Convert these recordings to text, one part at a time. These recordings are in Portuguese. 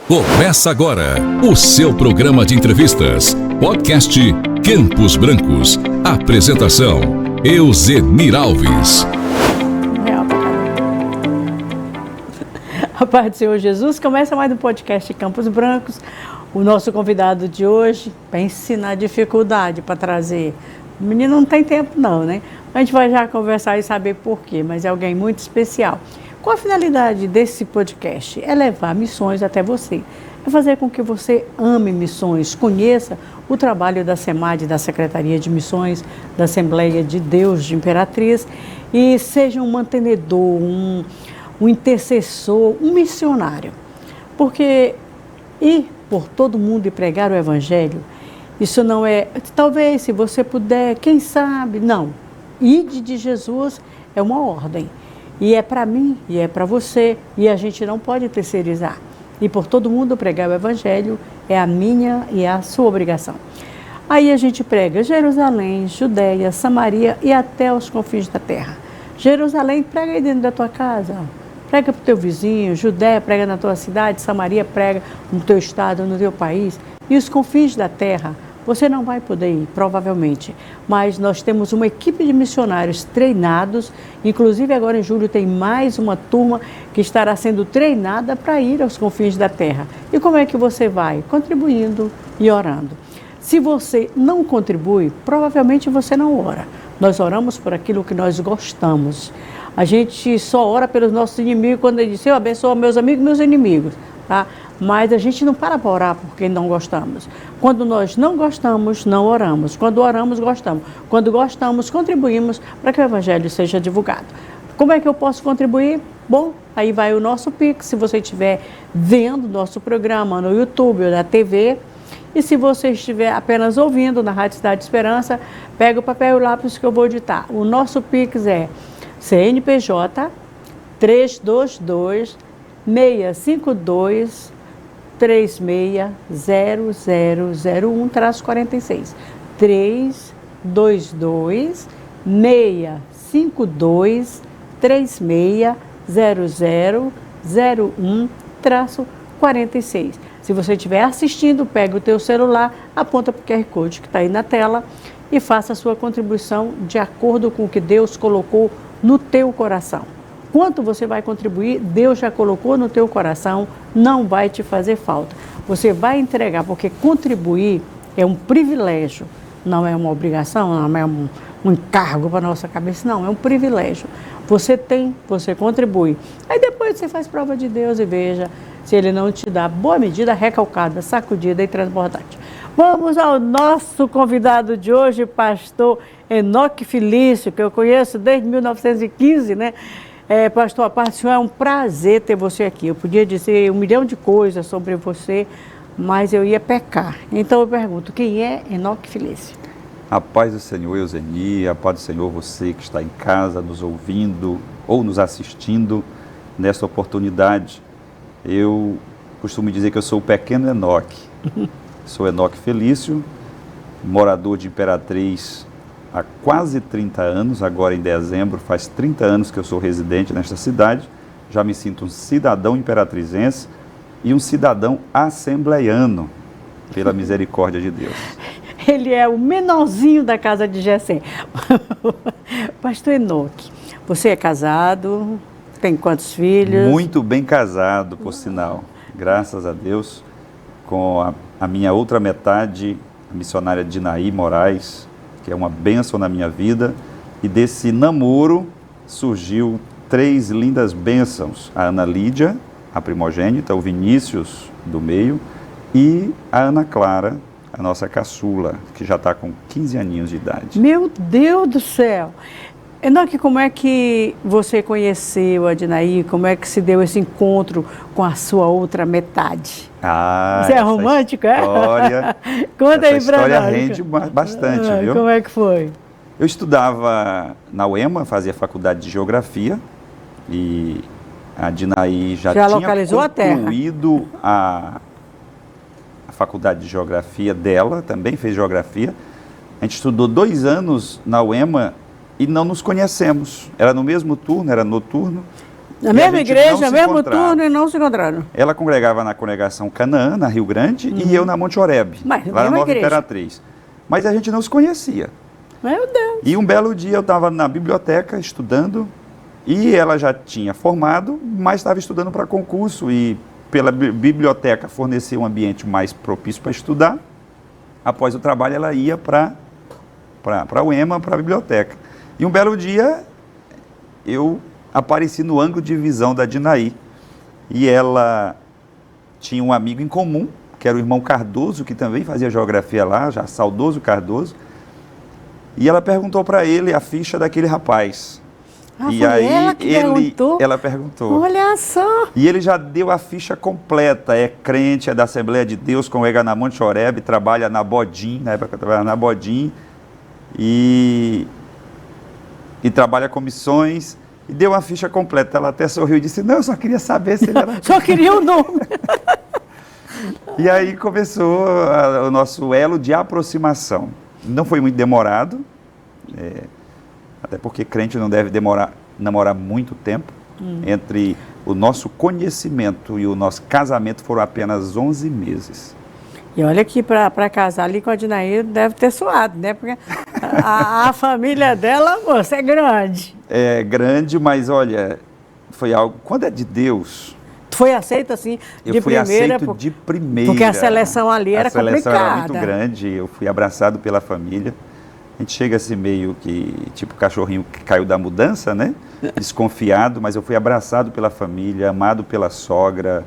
Começa agora o seu programa de entrevistas, podcast Campos Brancos. Apresentação, Euzenir Alves. A paz do Senhor Jesus, começa mais um podcast Campos Brancos. O nosso convidado de hoje, pense na dificuldade para trazer. O menino não tem tempo não, né? A gente vai já conversar e saber por quê, mas é alguém muito especial. Qual a finalidade desse podcast? É levar missões até você. É fazer com que você ame missões, conheça o trabalho da SEMAD, da Secretaria de Missões, da Assembleia de Deus de Imperatriz, e seja um mantenedor, um intercessor, um missionário. Porque ir por todo mundo e pregar o Evangelho, isso não é, talvez se você puder, quem sabe, não. Ide de Jesus é uma ordem. E é para mim, e é para você, e a gente não pode terceirizar. E por todo mundo pregar o Evangelho é a minha e a sua obrigação. Aí a gente prega Jerusalém, Judéia, Samaria e até os confins da terra. Jerusalém, prega aí dentro da tua casa, prega para o teu vizinho, Judéia, prega na tua cidade, Samaria, prega no teu estado, no teu país. E os confins da terra, você não vai poder ir, provavelmente, mas nós temos uma equipe de missionários treinados, inclusive agora em julho tem mais uma turma que estará sendo treinada para ir aos confins da terra. E como é que você vai? Contribuindo e orando. Se você não contribui, provavelmente você não ora. Nós oramos por aquilo que nós gostamos. A gente só ora pelos nossos inimigos quando ele diz, eu abençoo meus amigos e meus inimigos, tá? Mas a gente não para orar porque não gostamos. Quando nós não gostamos, não oramos. Quando oramos, gostamos. Quando gostamos, contribuímos para que o Evangelho seja divulgado. Como é que eu posso contribuir? Bom, aí vai o nosso Pix, se você estiver vendo nosso programa no YouTube ou na TV. E se você estiver apenas ouvindo na Rádio Cidade Esperança, pega o papel e o lápis que eu vou ditar. O nosso Pix é CNPJ 322 652 360001-46 322 652 360001-46. Se você estiver assistindo, pega o teu celular, aponta para o QR Code que está aí na tela e faça a sua contribuição de acordo com o que Deus colocou no teu coração. Quanto você vai contribuir, Deus já colocou no teu coração, não vai te fazer falta. Você vai entregar, porque contribuir é um privilégio, não é uma obrigação, não é um encargo para a nossa cabeça, não, é um privilégio. Você tem, você contribui. Aí depois você faz prova de Deus e veja se Ele não te dá boa medida, recalcada, sacudida e transbordante. Vamos ao nosso convidado de hoje, pastor Enoque Felício, que eu conheço desde 1915, né? Pastor, a parte do senhor, é um prazer ter você aqui. Eu podia dizer 1 milhão de coisas sobre você, mas eu ia pecar. Então eu pergunto, quem é Enoque Felício? A paz do Senhor, Euzenir, a paz do Senhor, você que está em casa, nos ouvindo ou nos assistindo nesta oportunidade. Eu costumo dizer que eu sou o pequeno Enoque. Sou Enoque Felício, morador de Imperatriz há quase 30 anos, agora em dezembro faz 30 anos que eu sou residente nesta cidade, já me sinto um cidadão imperatrizense e um cidadão assembleiano, pela misericórdia de Deus. Ele é o menorzinho da casa de Jessé. Pastor Enoque, você é casado, tem quantos filhos? Muito bem casado, por sinal, graças a Deus, com a minha outra metade, a missionária Dinaí Moraes, que é uma bênção na minha vida, e desse namoro surgiu 3 lindas bênçãos, a Ana Lídia, a primogênita, o Vinícius do meio, e a Ana Clara, a nossa caçula, que já está com 15 aninhos de idade. Meu Deus do céu! Enoque, como é que você conheceu a Dinaí? Como é que se deu esse encontro com a sua outra metade? Você é romântico, história, é? Conta aí pra nós. Essa história rende bastante, viu? Como é que foi? Eu estudava na UEMA, fazia faculdade de Geografia, e a Dinaí já tinha localizou concluído a faculdade de Geografia dela, também fez Geografia. A gente estudou 2 anos na UEMA e não nos conhecemos. Era no mesmo turno, era noturno, Na E a mesma gente igreja, não se mesmo encontrava. turno e não se encontraram. Ela congregava na congregação Canaã, na Rio Grande, e eu na Monte Oreb, Mas na lá na mesma Nova igreja. Imperatriz. Mas a gente não se conhecia. Meu Deus. E um belo dia eu estava na biblioteca estudando, e ela já tinha formado, mas estava estudando para concurso, e pela biblioteca fornecer um ambiente mais propício para estudar. Após o trabalho ela ia para o EMA, para a biblioteca. E um belo dia eu apareci no ângulo de visão da Dinaí, e ela tinha um amigo em comum, que era o irmão Cardoso, que também fazia geografia lá, já saudoso Cardoso, e ela perguntou para ele a ficha daquele rapaz. E foi aí ela que perguntou? ela perguntou. Olha só. E ele já deu a ficha completa, é crente, é da Assembleia de Deus, congrega na Monte Oreb, trabalha na Bodim, na época eu trabalhava na Bodim, e trabalha com missões, e deu uma ficha completa. Ela até sorriu e disse, não, eu só queria saber se ele era... Só queria o nome. E aí começou o nosso elo de aproximação. Não foi muito demorado, até porque crente não deve namorar muito tempo. Entre o nosso conhecimento e o nosso casamento foram apenas 11 meses. E olha que para casar ali com a Dinaí deve ter suado, né? Porque a família dela, moça, é grande. É grande, mas olha, foi algo... Quando é de Deus... Tu foi aceito assim, de Eu fui primeira? aceito de primeira. Porque a seleção ali era complicada. A seleção era muito grande, eu fui abraçado pela família. A gente chega assim meio que, tipo cachorrinho que caiu da mudança, né? Desconfiado, mas eu fui abraçado pela família, amado pela sogra.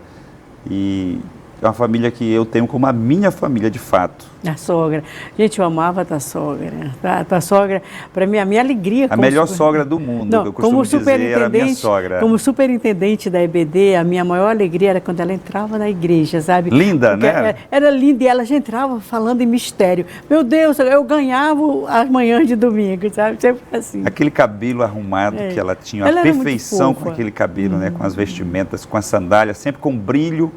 E é uma família que eu tenho como a minha família, de fato. A sogra. Gente, eu amava a tua sogra. Tua sogra, para mim, a minha alegria... A melhor sogra do mundo, Não, que eu costumo dizer, era a minha sogra. Como superintendente da EBD, a minha maior alegria era quando ela entrava na igreja, sabe? Linda, porque né? Era linda e ela já entrava falando em mistério. Meu Deus, eu ganhava as manhãs de domingo, sabe? Sempre assim. Aquele cabelo arrumado que ela tinha, a perfeição com aquele cabelo, né? Com as vestimentas, com as sandálias, sempre com brilho.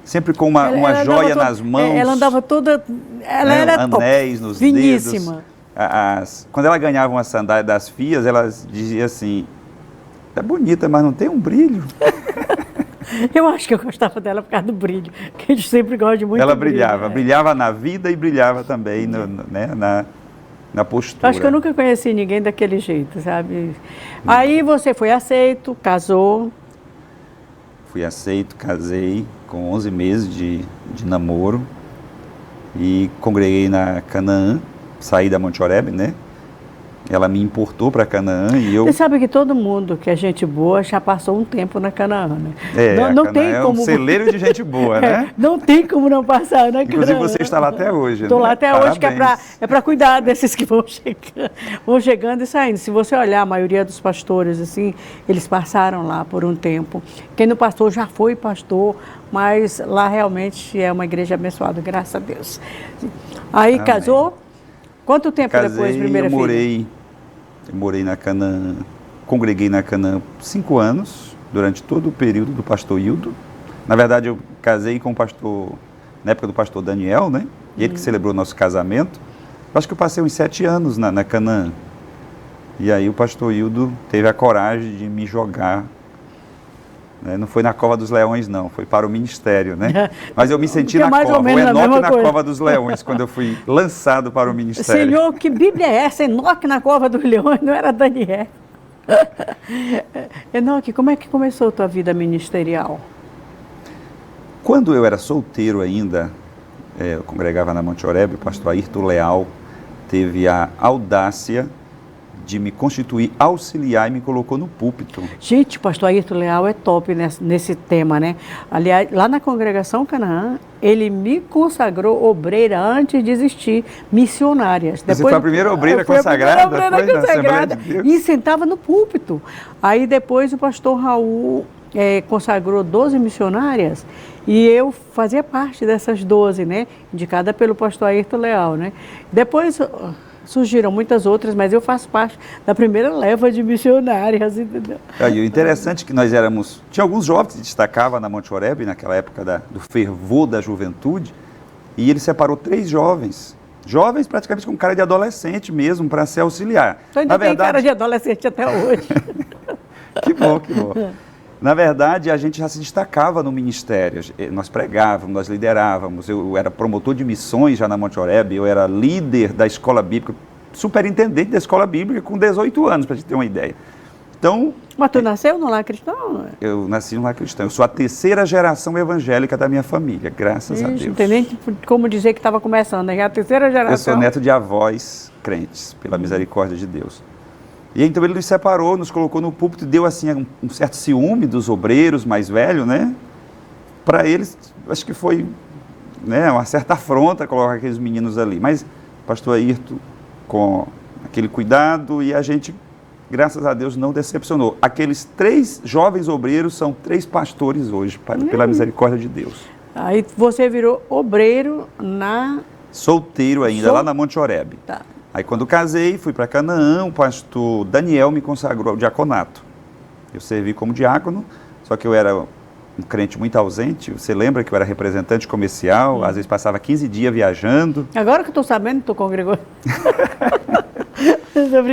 Sempre com uma joia nas mãos. Ela andava toda... Ela era anéis nos finíssima. Dedos. Quando ela ganhava uma sandália das filhas, ela dizia assim, é bonita, mas não tem um brilho. Eu acho que eu gostava dela por causa do brilho, que a gente sempre gosta de muito Ela brilho, brilhava, brilhava na vida e brilhava também na postura. Acho que eu nunca conheci ninguém daquele jeito, sabe? Aí você foi aceito, casou. Fui aceito, casei com 11 meses de namoro e congreguei na Canaã, saí da Monte Oreb, né? Ela me importou para Canaã e eu... Você sabe que todo mundo que é gente boa já passou um tempo na Canaã, né? Não tem como... É um celeiro de gente boa, né? Não tem como não passar na Canaã. Inclusive você está lá até hoje, Estou lá até Parabéns. hoje, que é para cuidar desses que vão chegando e saindo. Se você olhar a maioria dos pastores, assim, eles passaram lá por um tempo. Quem não pastor já foi pastor, mas lá realmente é uma igreja abençoada, graças a Deus. Aí Amém. casou? Quanto tempo Casei, depois, primeira filha? Eu morei na Canaã, congreguei na Canaã 5 anos, durante todo o período do pastor Hildo. Na verdade, eu casei com o pastor, na época do pastor Daniel, né? E ele que celebrou o nosso casamento. Eu acho que eu passei uns 7 anos na Canaã. E aí o pastor Hildo teve a coragem de me jogar. Né? Não foi na Cova dos Leões, não, foi para o ministério, né? Mas eu me senti na cova, o Enoque na Cova dos Leões, quando eu fui lançado para o ministério. Senhor, que Bíblia é essa? Enoque na Cova dos Leões, não era Daniel. Enoque, como é que começou a tua vida ministerial? Quando eu era solteiro ainda, eu congregava na Monte Oreb, o pastor Ayrton Leal teve a audácia de me constituir auxiliar e me colocou no púlpito. Gente, o pastor Ayrton Leal é top nesse tema, né? Aliás, lá na congregação Canaã, ele me consagrou obreira antes de existir missionárias. Você foi a primeira obreira consagrada? Foi a primeira obreira consagrada. E sentava no púlpito. Aí depois o pastor Raul consagrou 12 missionárias e eu fazia parte dessas 12, né? Indicada pelo pastor Ayrton Leal, né? Depois... surgiram muitas outras, mas eu faço parte da primeira leva de missionárias, entendeu? E o interessante é que nós éramos... Tinha alguns jovens que se destacavam na Monte Oreb, naquela época do fervor da juventude, e ele separou 3 jovens. Jovens praticamente com cara de adolescente mesmo, para ser auxiliar. Então ainda tem cara de adolescente até hoje. Que bom, que bom. Na verdade, a gente já se destacava no ministério. Nós pregávamos, nós liderávamos. Eu era promotor de missões já na Monte Oreb, eu era líder da escola bíblica, superintendente da escola bíblica com 18 anos, para a gente ter uma ideia. Então, Mas tu nasceu no lar cristão? eu nasci no lar cristão. Eu sou a terceira geração evangélica da minha família, graças a Deus. Não tem nem como dizer que estava começando, né? Já a terceira geração. Eu sou neto de avós crentes, pela misericórdia de Deus. E então ele nos separou, nos colocou no púlpito e deu assim um certo ciúme dos obreiros mais velhos, né? Para eles, acho que foi, né, uma certa afronta colocar aqueles meninos ali. Mas o pastor Ayrton, com aquele cuidado, e a gente, graças a Deus, não decepcionou. Aqueles 3 jovens obreiros são 3 pastores hoje, pela misericórdia de Deus. Aí você virou obreiro na... Solteiro ainda, lá na Monte Oreb. Tá. Aí quando casei, fui para Canaã, o pastor Daniel me consagrou ao diaconato. Eu servi como diácono, só que eu era um crente muito ausente. Você lembra que eu era representante comercial, às vezes passava 15 dias viajando. Agora que eu estou sabendo, tu congregou.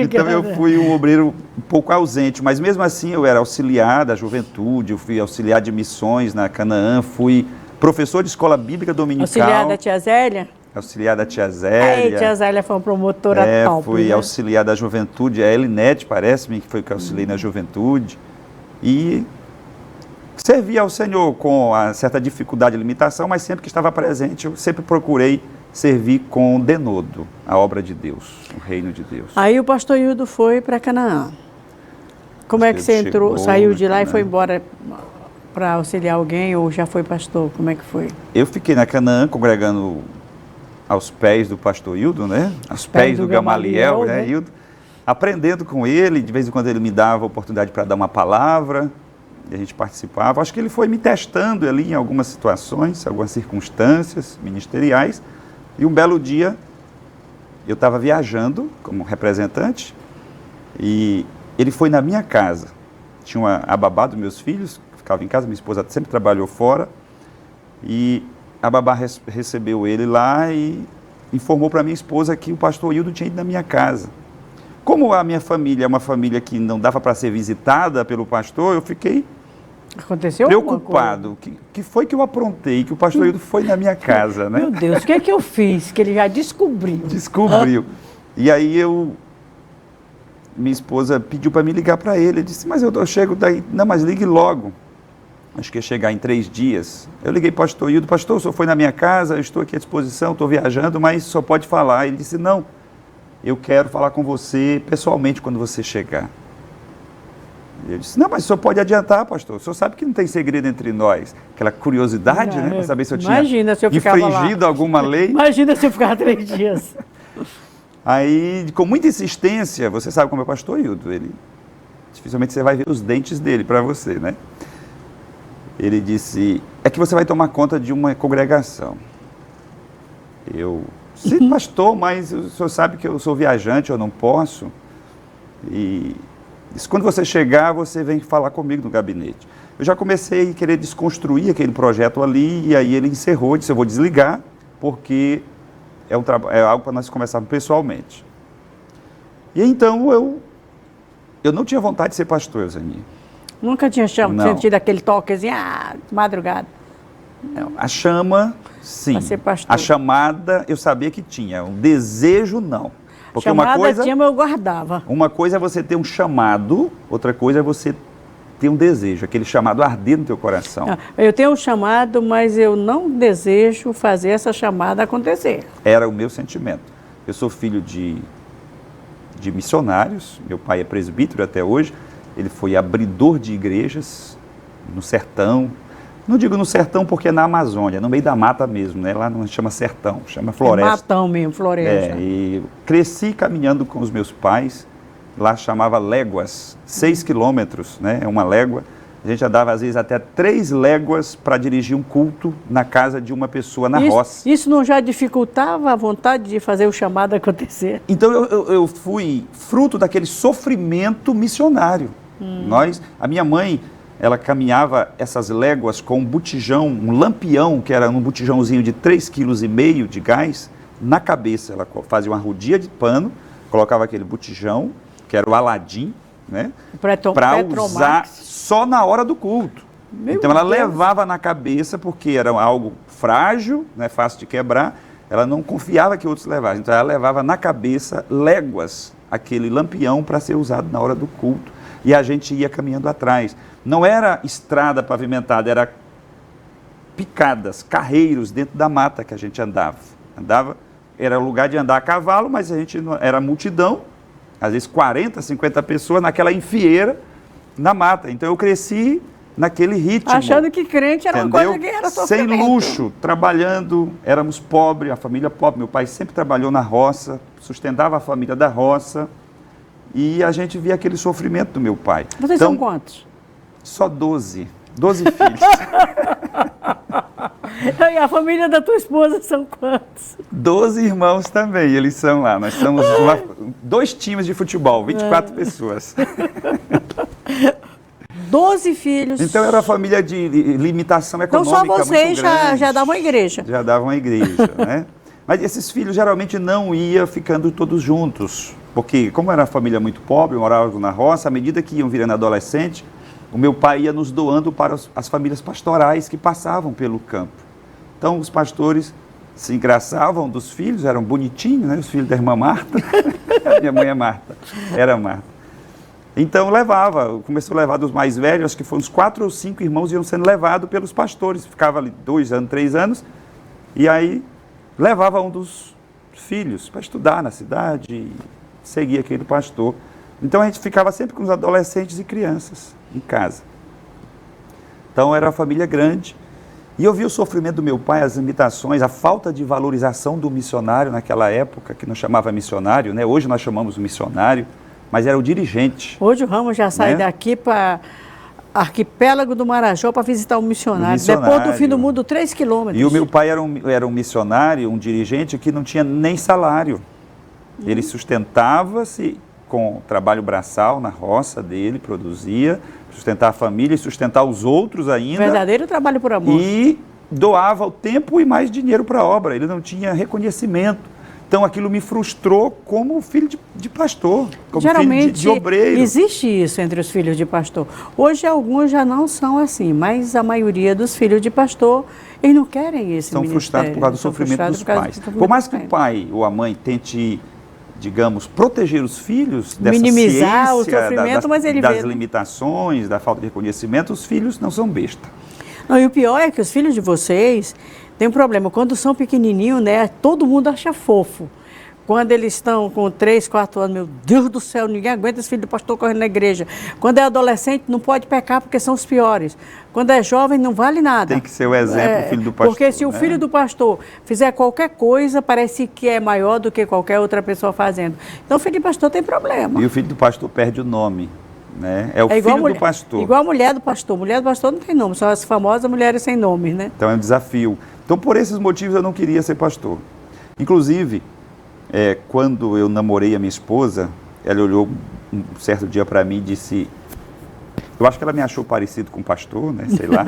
Então eu fui um obreiro um pouco ausente, mas mesmo assim eu era auxiliar da juventude, eu fui auxiliar de missões na Canaã, fui professor de escola bíblica dominical. Auxiliar da tia Zélia? Auxiliar da tia Zélia. A tia Zélia foi uma promotora top. Fui né? auxiliar da juventude, a Elinete, parece-me, que foi que eu auxiliei na juventude. E servi ao Senhor com uma certa dificuldade e limitação, mas sempre que estava presente, eu sempre procurei servir com denodo a obra de Deus, o reino de Deus. Aí o pastor Hildo foi para Canaã. Como é que você entrou, saiu de lá e foi embora para auxiliar alguém ou já foi pastor? Como é que foi? Eu fiquei na Canaã congregando aos pés do pastor Hildo, né? Aos pés do Gamaliel, né, Hildo? Aprendendo com ele, de vez em quando ele me dava a oportunidade para dar uma palavra, e a gente participava. Acho que ele foi me testando ali em algumas situações, algumas circunstâncias ministeriais, e um belo dia eu estava viajando como representante, e ele foi na minha casa. Tinha a babá dos meus filhos, que ficava em casa, minha esposa sempre trabalhou fora, e a babá recebeu ele lá e informou para minha esposa que o pastor Hildo tinha ido na minha casa. Como a minha família é uma família que não dava para ser visitada pelo pastor, eu fiquei preocupado. Que foi que eu aprontei, que o pastor Hildo foi na minha casa, né? Meu Deus, o que é que eu fiz? Que ele já descobriu. Descobriu. E aí minha esposa pediu para me ligar para ele. Eu disse, mas eu chego daí. Não, mas ligue logo. Acho que ia chegar em 3 dias. Eu liguei para o pastor Hildo, pastor, o senhor foi na minha casa, eu estou aqui à disposição, estou viajando, mas só pode falar. Ele disse, não, eu quero falar com você pessoalmente quando você chegar. Eu disse, não, mas o senhor pode adiantar, pastor, o senhor sabe que não tem segredo entre nós. Aquela curiosidade, né, para saber se eu tinha infringido alguma lei. Imagina se eu ficava 3 dias. Aí, com muita insistência, você sabe como é o pastor Hildo, dificilmente você vai ver os dentes dele para você, né? Ele disse, é que você vai tomar conta de uma congregação. Sim, pastor, mas o senhor sabe que eu sou viajante, eu não posso. E disse, quando você chegar, você vem falar comigo no gabinete. Eu já comecei a querer desconstruir aquele projeto ali, e aí ele encerrou, disse, eu vou desligar, porque é algo para nós conversarmos pessoalmente. E então eu não tinha vontade de ser pastor, Eusenia. Nunca tinha sentido aquele toquezinho, madrugada. A chama, sim. Pra ser pastor. A chamada, eu sabia que tinha. O desejo, não. Porque chamada tinha, mas eu guardava. Uma coisa é você ter um chamado, outra coisa é você ter um desejo. Aquele chamado arder no teu coração. Eu tenho um chamado, mas eu não desejo fazer essa chamada acontecer. Era o meu sentimento. Eu sou filho de missionários. Meu pai é presbítero até hoje. Ele foi abridor de igrejas no sertão. Não digo no sertão porque é na Amazônia, no meio da mata mesmo, né? Lá não chama sertão, chama floresta. É matão mesmo, floresta. E cresci caminhando com os meus pais. Lá chamava léguas, 6 quilômetros, né? É uma légua. A gente andava às vezes até 3 léguas para dirigir um culto na casa de uma pessoa na roça. Isso não já dificultava a vontade de fazer o chamado acontecer? Então eu fui fruto daquele sofrimento missionário. A minha mãe, ela caminhava essas léguas com um botijão, um lampião, que era um botijãozinho de 3,5 kg de gás, na cabeça. Ela fazia uma rodinha de pano, colocava aquele botijão, que era o Aladim, né? Para usar só na hora do culto. Então ela levava na cabeça, porque era algo frágil, né, fácil de quebrar, ela não confiava que outros levassem. Então ela levava na cabeça léguas, aquele lampião para ser usado na hora do culto. E a gente ia caminhando atrás. Não era estrada pavimentada, era picadas, carreiros dentro da mata que a gente andava. Era lugar de andar a cavalo, mas a gente era multidão, às vezes 40, 50 pessoas naquela enfieira na mata. Então eu cresci naquele ritmo. Achando que crente era uma coisa que era sofrimento. Sem luxo, trabalhando, éramos pobres, a família pobre. Meu pai sempre trabalhou na roça, sustentava a família da roça, e a gente via aquele sofrimento do meu pai. Vocês são quantos? Só 12 filhos. E a família da tua esposa são quantos? 12 irmãos também, eles são lá. Nós somos 2 times de futebol, 24 pessoas. 12 filhos. Então era uma família de limitação econômica. Então só vocês muito grande. já davam uma igreja. Já davam uma igreja, né? Mas esses filhos geralmente não iam ficando todos juntos. Porque como era uma família muito pobre, moravam na roça, à medida que iam virando adolescente, o meu pai ia nos doando para as famílias pastorais que passavam pelo campo. Então os pastores se engraçavam dos filhos, eram bonitinhos, né? Os filhos da irmã Marta. Minha mãe é Marta, era Marta. Então começou a levar dos mais velhos, acho que foram uns 4 ou 5 irmãos iam sendo levados pelos pastores. Ficava ali 2 anos, 3 anos, e aí levava um dos filhos para estudar na cidade e seguia aquele pastor. Então a gente ficava sempre com os adolescentes e crianças em casa. Então era uma família grande. E eu vi o sofrimento do meu pai, as limitações, a falta de valorização do missionário naquela época, que não chamava missionário, né? Hoje nós chamamos missionário, mas era o dirigente. Hoje o Ramos já sai daqui para Arquipélago do Marajó para visitar um missionário. Depois do fim do mundo, 3 quilômetros. E o meu pai era um missionário, um dirigente que não tinha nem salário. Ele sustentava-se com trabalho braçal na roça dele, produzia, sustentar a família e sustentar os outros ainda. Verdadeiro trabalho por amor. E doava o tempo e mais dinheiro para a obra. Ele não tinha reconhecimento. Então aquilo me frustrou como filho de pastor, como geralmente, filho de obreiro. Existe isso entre os filhos de pastor. Hoje alguns já não são assim, mas a maioria dos filhos de pastor, eles não querem esse ministério. São frustrados por causa do sofrimento dos pais. Por mais que o pai ou a mãe tente, digamos, proteger os filhos dessa minimizar o ciência, sofrimento, mas ele das vê, limitações, da falta de reconhecimento, os filhos não são besta. Não, e o pior é que os filhos de vocês têm um problema. Quando são pequenininhos, né, todo mundo acha fofo. Quando eles estão com 3, 4 anos, meu Deus do céu, ninguém aguenta esse filho do pastor correndo na igreja. Quando é adolescente, não pode pecar porque são os piores. Quando é jovem, não vale nada. Tem que ser o exemplo, o filho do pastor. Porque se o filho do pastor fizer qualquer coisa, parece que é maior do que qualquer outra pessoa fazendo. Então o filho do pastor tem problema. E o filho do pastor perde o nome. Né? É o filho do pastor. Igual a mulher do pastor. Mulher do pastor não tem nome, são as famosas mulheres sem nome, né? Então é um desafio. Então por esses motivos eu não queria ser pastor. Inclusive, quando eu namorei a minha esposa, ela olhou um certo dia para mim e disse, eu acho que ela me achou parecido com pastor, né? Sei lá.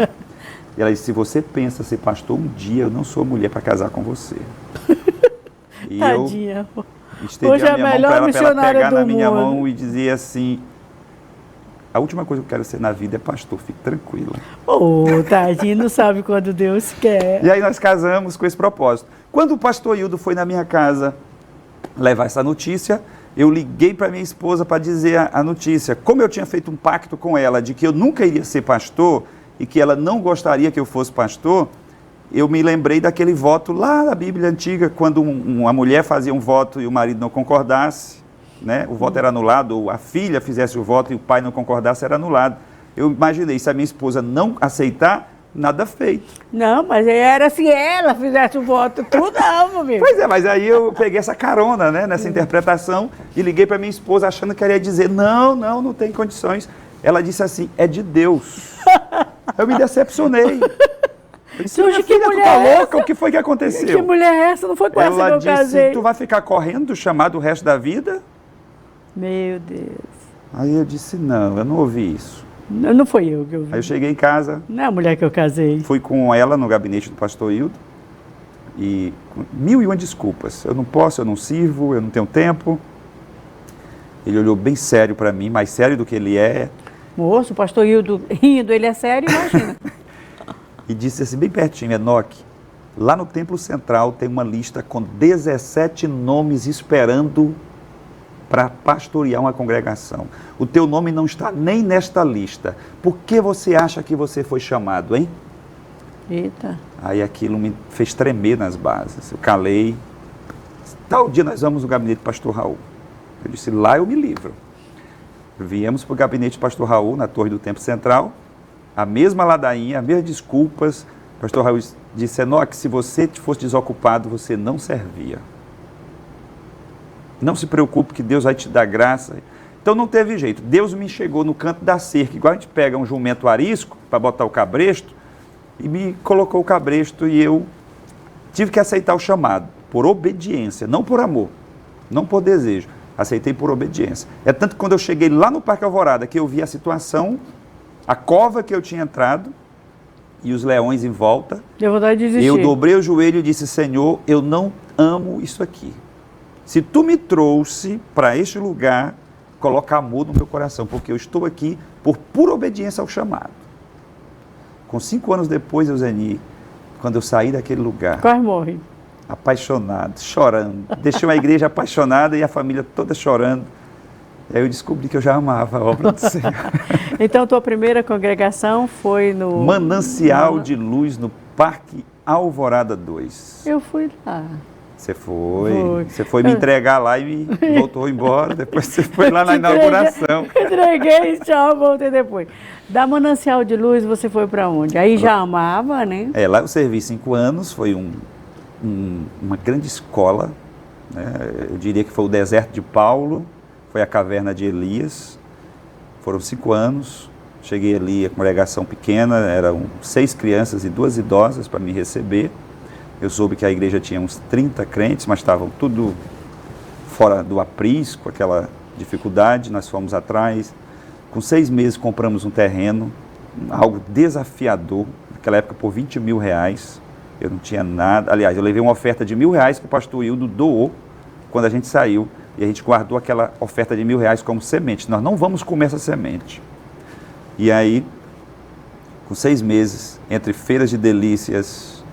E ela disse, se você pensa ser pastor, um dia eu não sou mulher para casar com você. E tadinha. Eu estendi hoje a minha mão para ela pegar na minha mundo. mão e dizer assim, a última coisa que eu quero ser na vida é pastor, fique tranquila. Tadinho, não sabe quando Deus quer. E aí nós casamos com esse propósito. Quando o pastor Hildo foi na minha casa levar essa notícia, eu liguei para minha esposa para dizer a notícia. Como eu tinha feito um pacto com ela de que eu nunca iria ser pastor e que ela não gostaria que eu fosse pastor, eu me lembrei daquele voto lá da Bíblia Antiga, quando uma mulher fazia um voto e o marido não concordasse, né? O voto era anulado, ou a filha fizesse o voto e o pai não concordasse, era anulado. Eu imaginei, se a minha esposa não aceitar, nada feito. Não, mas era se ela fizesse o voto, tu não, meu amigo. Pois é, mas aí eu peguei essa carona, né, nessa interpretação e liguei para minha esposa achando que ela ia dizer, não tem condições. Ela disse assim, é de Deus. Eu me decepcionei. Eu disse, minha filha, tu tá louca? O que foi que aconteceu? Que mulher é essa? Não foi com essa que eu casei. Ela disse, tu vai ficar correndo do chamado o resto da vida? Meu Deus. Aí eu disse, não, eu não ouvi isso. Não foi eu que ouvi. Aí eu cheguei em casa. Não é a mulher que eu casei. Fui com ela no gabinete do pastor Hildo. E 1001 desculpas. Eu não posso, eu não sirvo, eu não tenho tempo. Ele olhou bem sério para mim, mais sério do que ele é, Moço, o pastor Hildo rindo, ele é sério, imagina. e disse assim, bem pertinho, Enoque, lá no Templo Central tem uma lista com 17 nomes esperando para pastorear uma congregação. O teu nome não está nem nesta lista. Por que você acha que você foi chamado, hein? Eita. Aí aquilo me fez tremer nas bases. Eu calei. Tal dia nós vamos no gabinete do pastor Raul. Eu disse, lá eu me livro. Viemos para o gabinete do pastor Raul, na torre do Templo Central. A mesma ladainha, as mesmas desculpas. O pastor Raul disse, Enoque, se você fosse desocupado, você não servia. Não se preocupe que Deus vai te dar graça. Então não teve jeito. Deus me chegou no canto da cerca, igual a gente pega um jumento arisco para botar o cabresto, e me colocou o cabresto e eu tive que aceitar o chamado, por obediência, não por amor, não por desejo. Aceitei por obediência. É tanto que quando eu cheguei lá no Parque Alvorada, que eu vi a situação, a cova que eu tinha entrado, e os leões em volta, Deu vontade de desistir. eu dobrei o joelho e disse, Senhor, eu não amo isso aqui. Se tu me trouxe para este lugar, coloca amor no meu coração, porque eu estou aqui por pura obediência ao chamado. Com 5 anos depois, Euseni, quando eu saí daquele lugar, Quase morre. apaixonado, chorando, deixei uma igreja apaixonada e a família toda chorando. E aí eu descobri que eu já amava a obra do Senhor. Então, tua primeira congregação foi no... Manancial de Luz no Parque Alvorada 2. Eu fui lá. Você foi. Você foi me entregar lá e voltou embora. Depois você foi lá na inauguração. Entreguei, tchau, voltei depois. Da Manancial de Luz, você foi para onde? Aí já amava, né? Lá eu servi 5 anos, foi uma grande escola, né? Eu diria que foi o deserto de Paulo, foi a caverna de Elias. Foram 5 anos, cheguei ali, a congregação pequena, eram 6 crianças e 2 idosas para me receber. Eu soube que a igreja tinha uns 30 crentes, mas estavam tudo fora do aprisco, aquela dificuldade. Nós fomos atrás. Com 6 meses compramos um terreno, algo desafiador, naquela época por R$20 mil. Eu não tinha nada. Aliás, eu levei uma oferta de R$1.000 que o pastor Hildo doou quando a gente saiu. E a gente guardou aquela oferta de R$1.000 como semente. Nós não vamos comer essa semente. E aí, com 6 meses, entre feiras de delícias,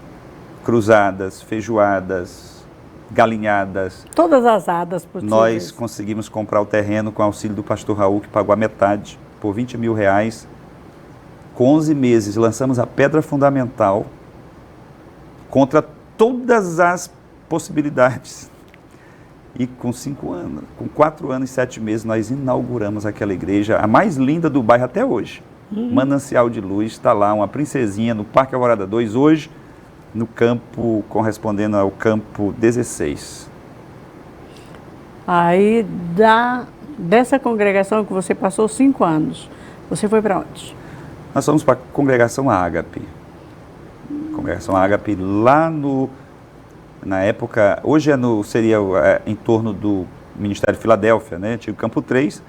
cruzadas, feijoadas, galinhadas. Todas as hadas possíveis. Nós conseguimos comprar o terreno com o auxílio do pastor Raul, que pagou a metade, por R$20 mil. Com 11 meses, lançamos a pedra fundamental contra todas as possibilidades. E com 5 anos, com 4 anos e 7 meses, nós inauguramos aquela igreja, a mais linda do bairro até hoje. Manancial de Luz, está lá, uma princesinha no Parque Alvorada 2, hoje no campo, correspondendo ao campo 16. Aí, dessa congregação que você passou 5 anos, você foi para onde? Nós fomos para a congregação Ágape. Congregação Ágape lá na época, hoje seria em torno do Ministério Filadélfia, né? Tinha o Campo 3.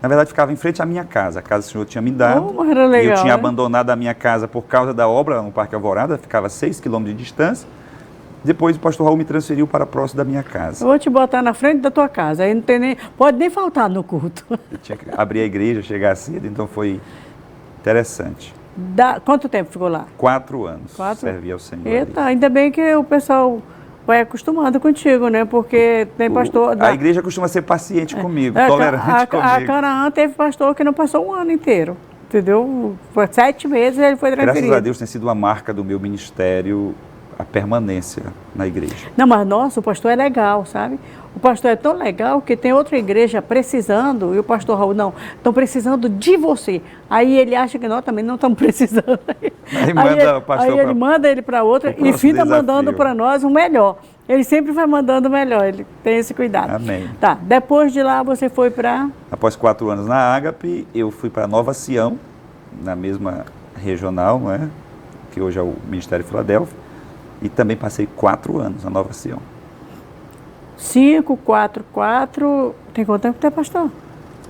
Na verdade, ficava em frente à minha casa. A casa que o Senhor tinha me dado. Oh, era legal, eu tinha né? abandonado a minha casa por causa da obra no Parque Alvorada, ficava 6 quilômetros de distância. Depois o pastor Raul me transferiu para próximo da minha casa. Eu vou te botar na frente da tua casa, aí não tem nem, pode nem faltar no culto. Eu tinha que abrir a igreja, chegar cedo, então foi interessante. Quanto tempo ficou lá? 4 anos. 4? Servi ao Senhor. Eita, ainda bem que o pessoal vai acostumado contigo, né? Porque tem pastor... A igreja costuma ser paciente comigo, tolerante comigo. A Canaã teve pastor que não passou 1 ano inteiro, entendeu? Por 7 meses ele foi transferido. Graças a Deus tem sido uma marca do meu ministério a permanência na igreja. Não, mas nossa, o pastor é legal, sabe? O pastor é tão legal que tem outra igreja precisando, e o pastor Raul, não, estão precisando de você. Aí ele acha que nós também não estamos precisando. Aí ele manda ele para outra e fica mandando para nós o melhor. Ele sempre vai mandando o melhor, ele tem esse cuidado. Amém. Tá, depois de lá você foi para... Após 4 anos na Ágape, eu fui para Nova Sião, na mesma regional, não é? Que hoje é o Ministério Filadélfia, e também passei 4 anos na Nova Sião. 5, 4, 4... Tem quanto tempo que tu é pastor?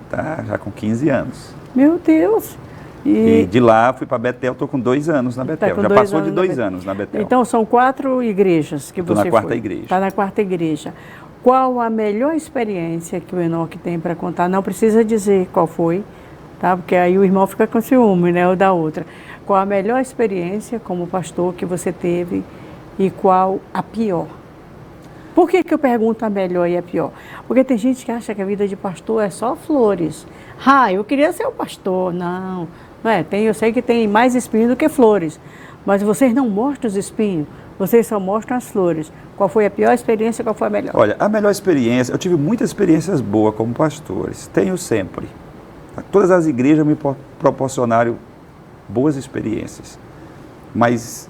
Tá, já com 15 anos. Meu Deus! E de lá fui para Betel, estou com 2 anos na Betel. Tá, já passou de 2 anos na Betel. Então são 4 igrejas que você foi. Estou na 4ª igreja. Está na 4ª igreja. qual a melhor experiência que o Enoque tem para contar? Não precisa dizer qual foi, tá? Porque aí o irmão fica com ciúme, né? Ou da outra. Qual a melhor experiência como pastor que você teve e qual a pior? Por que eu pergunto a melhor e a pior? Porque tem gente que acha que a vida de pastor é só flores. Eu queria ser o pastor. Não, não é. Eu sei que tem mais espinhos do que flores, mas vocês não mostram os espinhos, vocês só mostram as flores. Qual foi a pior experiência, qual foi a melhor? Olha, a melhor experiência, eu tive muitas experiências boas como pastores, tenho sempre. Todas as igrejas me proporcionaram boas experiências, mas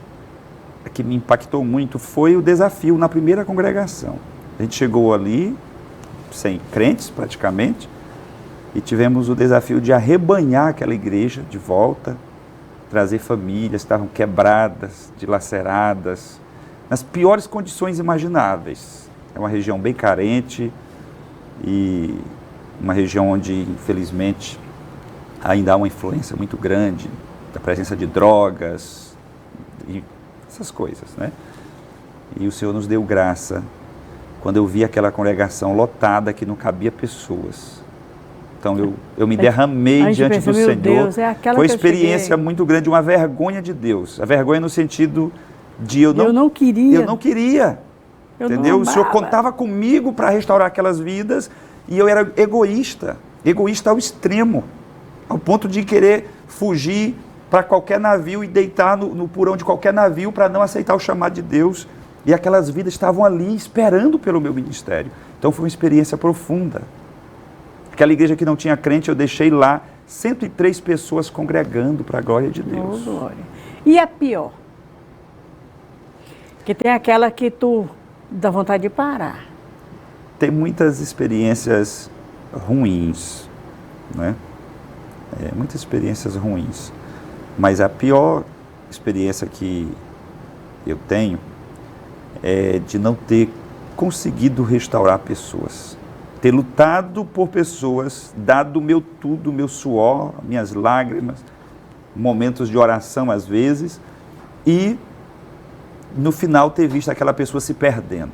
a que me impactou muito foi o desafio na primeira congregação. A gente chegou ali, sem crentes praticamente, e tivemos o desafio de arrebanhar aquela igreja de volta, trazer famílias que estavam quebradas, dilaceradas, nas piores condições imagináveis. É uma região bem carente e uma região onde, infelizmente, ainda há uma influência muito grande da presença de drogas e essas coisas, né? E o Senhor nos deu graça quando eu vi aquela congregação lotada que não cabia pessoas. Então eu me derramei diante do Senhor. Deus, foi uma experiência muito grande, uma vergonha de Deus. A vergonha no sentido de eu não queria. Entendeu? O Senhor contava comigo para restaurar aquelas vidas e eu era egoísta ao extremo, ao ponto de querer fugir para qualquer navio e deitar no porão de qualquer navio para não aceitar o chamado de Deus. E aquelas vidas estavam ali esperando pelo meu ministério. Então foi uma experiência profunda. Aquela igreja que não tinha crente, eu deixei lá 103 pessoas congregando para a glória de Deus. Oh, glória. E a pior? Que tem aquela que tu dá vontade de parar. Tem muitas experiências ruins, né? Muitas experiências ruins. Mas a pior experiência que eu tenho é de não ter conseguido restaurar pessoas. Ter lutado por pessoas, dado o meu tudo, o meu suor, minhas lágrimas, momentos de oração às vezes, e no final ter visto aquela pessoa se perdendo.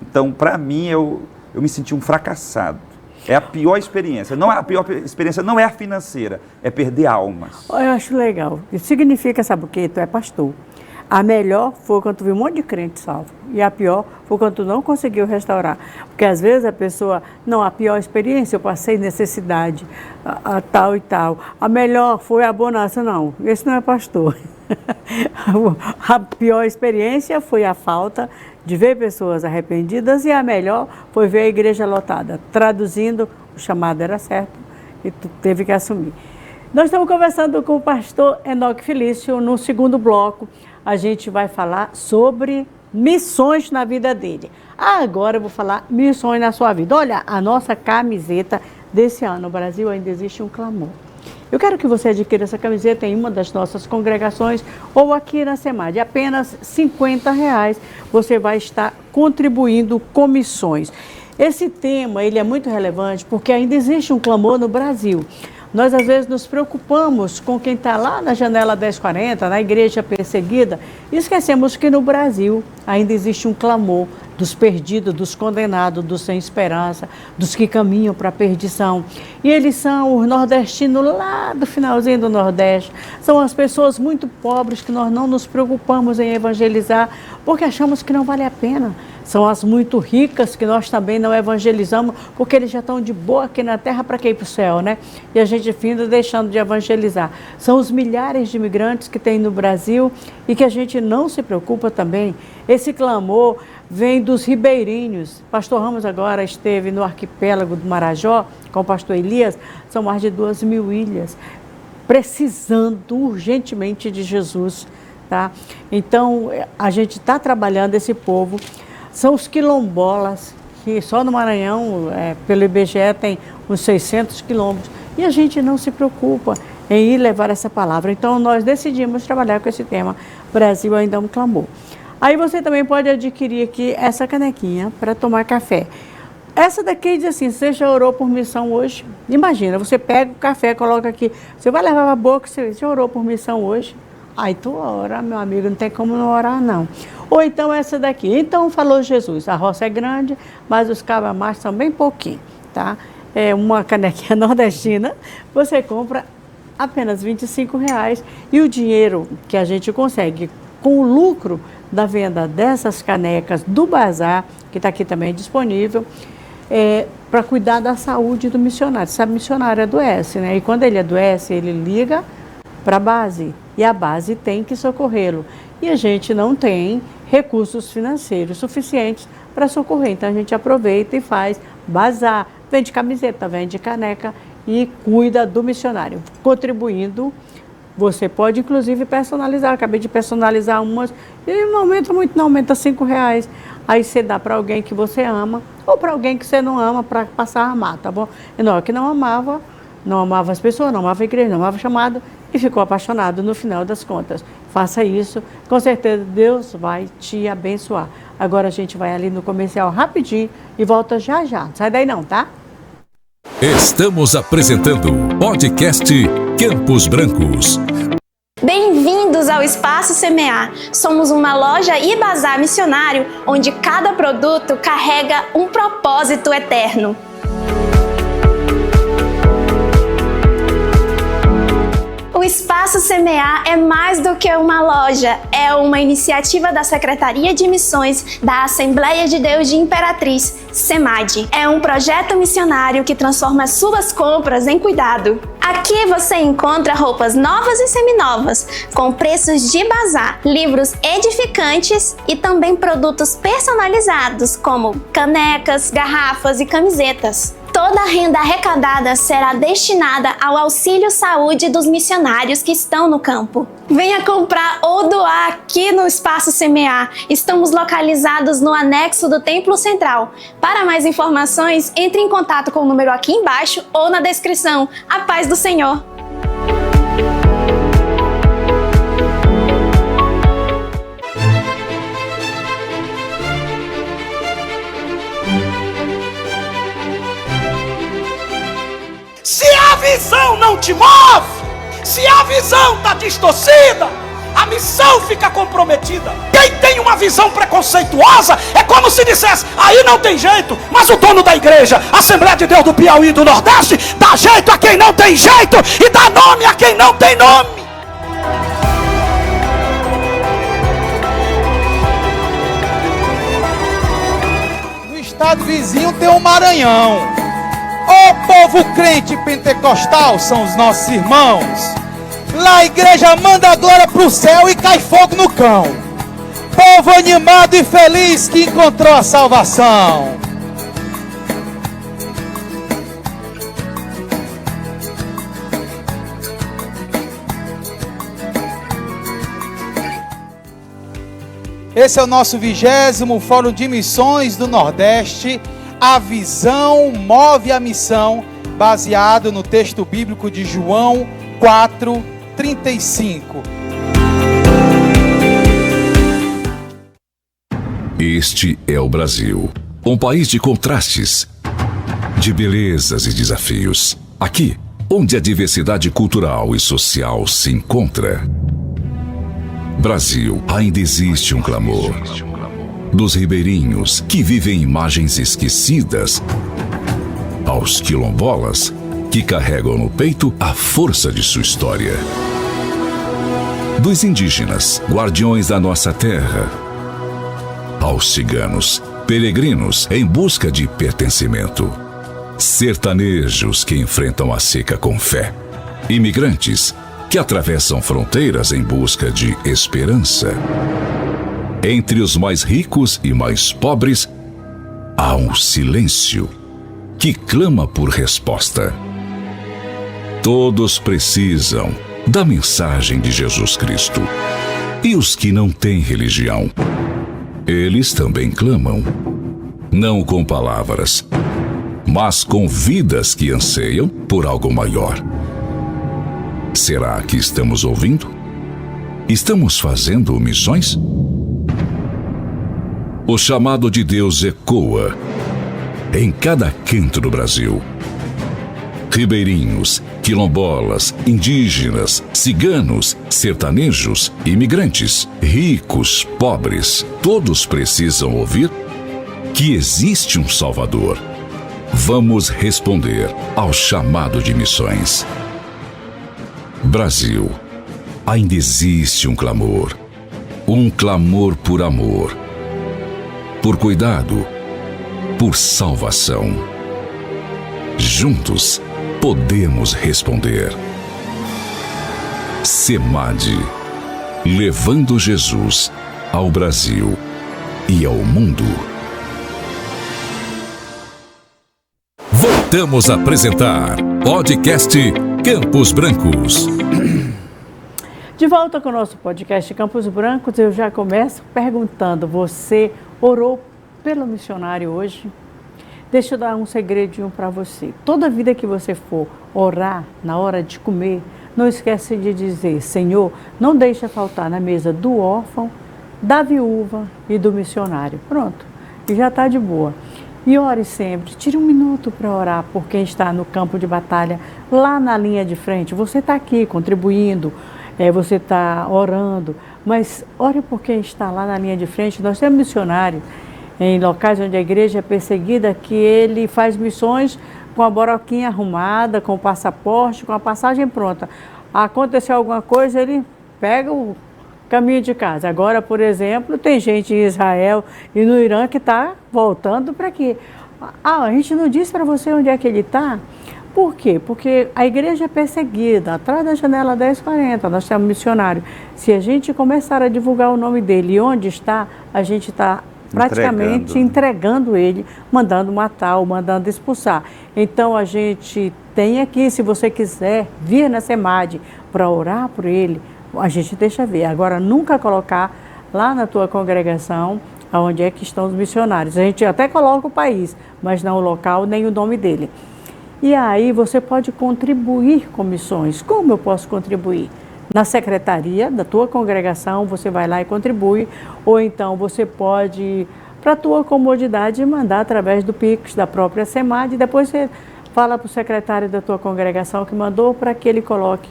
Então, para mim, eu me senti um fracassado. É a pior experiência. A pior experiência não é a financeira, é perder almas. Eu acho legal. Isso significa, sabe o quê? Tu é pastor. A melhor foi quando tu viu um monte de crente salvo. E a pior foi quando tu não conseguiu restaurar. Porque às vezes a pessoa, a pior experiência, eu passei necessidade, tal e tal. A melhor foi a bonança. Não, esse não é pastor. A pior experiência foi a falta de ver pessoas arrependidas e a melhor foi ver a igreja lotada. Traduzindo, o chamado era certo e tu teve que assumir. Nós estamos conversando com o pastor Enoque Felício. No segundo bloco, a gente vai falar sobre missões na vida dele. Agora eu vou falar missões na sua vida. Olha, a nossa camiseta desse ano no Brasil ainda existe um clamor. Eu quero que você adquira essa camiseta em uma das nossas congregações ou aqui na SEMAD. De apenas R$50 você vai estar contribuindo com missões. Esse tema ele é muito relevante porque ainda existe um clamor no Brasil. Nós, às vezes, nos preocupamos com quem está lá na janela 1040, na igreja perseguida, e esquecemos que no Brasil ainda existe um clamor dos perdidos, dos condenados, dos sem esperança, dos que caminham para a perdição. E eles são os nordestinos lá do finalzinho do Nordeste. São as pessoas muito pobres que nós não nos preocupamos em evangelizar, porque achamos que não vale a pena. São as muito ricas que nós também não evangelizamos, porque eles já estão de boa aqui na terra para que ir para o céu, né? E a gente finda deixando de evangelizar. São os milhares de imigrantes que tem no Brasil e que a gente não se preocupa também. Esse clamor vem dos ribeirinhos. Pastor Ramos agora esteve no arquipélago do Marajó com o pastor Elias. São mais de 2.000 ilhas, precisando urgentemente de Jesus, tá? Então, a gente está trabalhando esse povo. São os quilombolas, que só no Maranhão, pelo IBGE, tem uns 600 quilômetros. E a gente não se preocupa em ir levar essa palavra. Então, nós decidimos trabalhar com esse tema. Brasil ainda é um clamor. Aí você também pode adquirir aqui essa canequinha para tomar café. Essa daqui diz assim, você já orou por missão hoje? Imagina, você pega o café, coloca aqui, você vai levar para a boca, você já orou por missão hoje? Aí tu ora, meu amigo, não tem como não orar, não. Ou então essa daqui. Então falou Jesus, a roça é grande, mas os cabras machos são bem pouquinho, tá? É uma canequinha nordestina, você compra apenas R$25 e o dinheiro que a gente consegue com o lucro da venda dessas canecas do bazar, que está aqui também disponível, para cuidar da saúde do missionário. Sabe, missionário adoece, né? E quando ele adoece, ele liga para a base e a base tem que socorrê-lo. E a gente não tem recursos financeiros suficientes para socorrer. Então a gente aproveita e faz bazar, vende camiseta, vende caneca e cuida do missionário, contribuindo. Você pode, inclusive, personalizar. Acabei de personalizar umas e não aumenta muito, não aumenta R$5. Aí você dá para alguém que você ama ou para alguém que você não ama para passar a amar, tá bom? E não, que não amava as pessoas, não amava a igreja, não amava a chamada e ficou apaixonado no final das contas. Faça isso, com certeza Deus vai te abençoar. Agora a gente vai ali no comercial rapidinho e volta já já. Não sai daí não, tá? Estamos apresentando o podcast Campos Brancos. Bem-vindos ao Espaço Semear. Somos uma loja e bazar missionário onde cada produto carrega um propósito eterno. O Espaço Semear é mais do que uma loja, é uma iniciativa da Secretaria de Missões da Assembleia de Deus de Imperatriz, SEMAD. É um projeto missionário que transforma suas compras em cuidado. Aqui você encontra roupas novas e seminovas, com preços de bazar, livros edificantes e também produtos personalizados, como canecas, garrafas e camisetas. Toda a renda arrecadada será destinada ao auxílio saúde dos missionários que estão no campo. Venha comprar ou doar aqui no Espaço Semear. Estamos localizados no anexo do Templo Central. Para mais informações, entre em contato com o número aqui embaixo ou na descrição. A paz do Senhor! Se a visão não te move, se a visão está distorcida, a missão fica comprometida. Quem tem uma visão preconceituosa é como se dissesse: aí não tem jeito, mas o dono da igreja, Assembleia de Deus do Piauí e do Nordeste, dá jeito a quem não tem jeito e dá nome a quem não tem nome. No estado vizinho tem um Maranhão. O povo crente pentecostal são os nossos irmãos. Lá a igreja manda a glória pro céu e cai fogo no cão. Povo animado e feliz que encontrou a salvação. Esse é o nosso 20º Fórum de Missões do Nordeste. A visão move a missão, baseado no texto bíblico de João 4:35. Este é o Brasil, um país de contrastes, de belezas e desafios. Aqui, onde a diversidade cultural e social se encontra. Brasil, ainda existe um clamor dos ribeirinhos que vivem imagens esquecidas, aos quilombolas que carregam no peito a força de sua história, dos indígenas, guardiões da nossa terra, aos ciganos, peregrinos em busca de pertencimento, sertanejos que enfrentam a seca com fé, imigrantes que atravessam fronteiras em busca de esperança. Entre os mais ricos e mais pobres, há um silêncio que clama por resposta. Todos precisam da mensagem de Jesus Cristo. E os que não têm religião, eles também clamam, não com palavras, mas com vidas que anseiam por algo maior. Será que estamos ouvindo? Estamos fazendo missões? O chamado de Deus ecoa em cada canto do Brasil. Ribeirinhos quilombolas, indígenas, ciganos, sertanejos, imigrantes, ricos, pobres, todos precisam ouvir que existe um Salvador. Vamos responder ao chamado de missões. Brasil, ainda existe um clamor por amor, por cuidado, por salvação. Juntos podemos responder. SEMAD, levando Jesus ao Brasil e ao mundo. Voltamos a apresentar podcast Campos Brancos. De volta com o nosso podcast Campos Brancos, eu já começo perguntando, você orou pelo missionário hoje? Deixa eu dar um segredinho para você. Toda vida que você for orar, na hora de comer, não esquece de dizer, Senhor, não deixa faltar na mesa do órfão, da viúva e do missionário. Pronto, e já está de boa. E ore sempre, tire um minuto para orar por quem está no campo de batalha, lá na linha de frente. Você está aqui contribuindo, você está orando, mas ore por quem está lá na linha de frente. Nós temos missionários em locais onde a igreja é perseguida, que ele faz missões com a boroquinha arrumada, com o passaporte, com a passagem pronta. Aconteceu alguma coisa, ele pega o caminho de casa. Agora, por exemplo, tem gente em Israel e no Irã que está voltando para quê? A gente não disse para você onde é que ele está? Por quê? Porque a igreja é perseguida, atrás da janela 1040, nós temos missionário. Se a gente começar a divulgar o nome dele e onde está, a gente está praticamente entregando ele, mandando matar ou mandando expulsar. Então a gente tem aqui, se você quiser vir na SEMAD para orar por ele, a gente deixa ver. Agora, nunca colocar lá na tua congregação onde é que estão os missionários. A gente até coloca o país, mas não o local nem o nome dele. E aí você pode contribuir com missões. Como eu posso contribuir? Na secretaria da tua congregação, você vai lá e contribui. Ou então você pode, para a tua comodidade, mandar através do Pix da própria SEMAD. Depois você fala para o secretário da tua congregação que mandou, para que ele coloque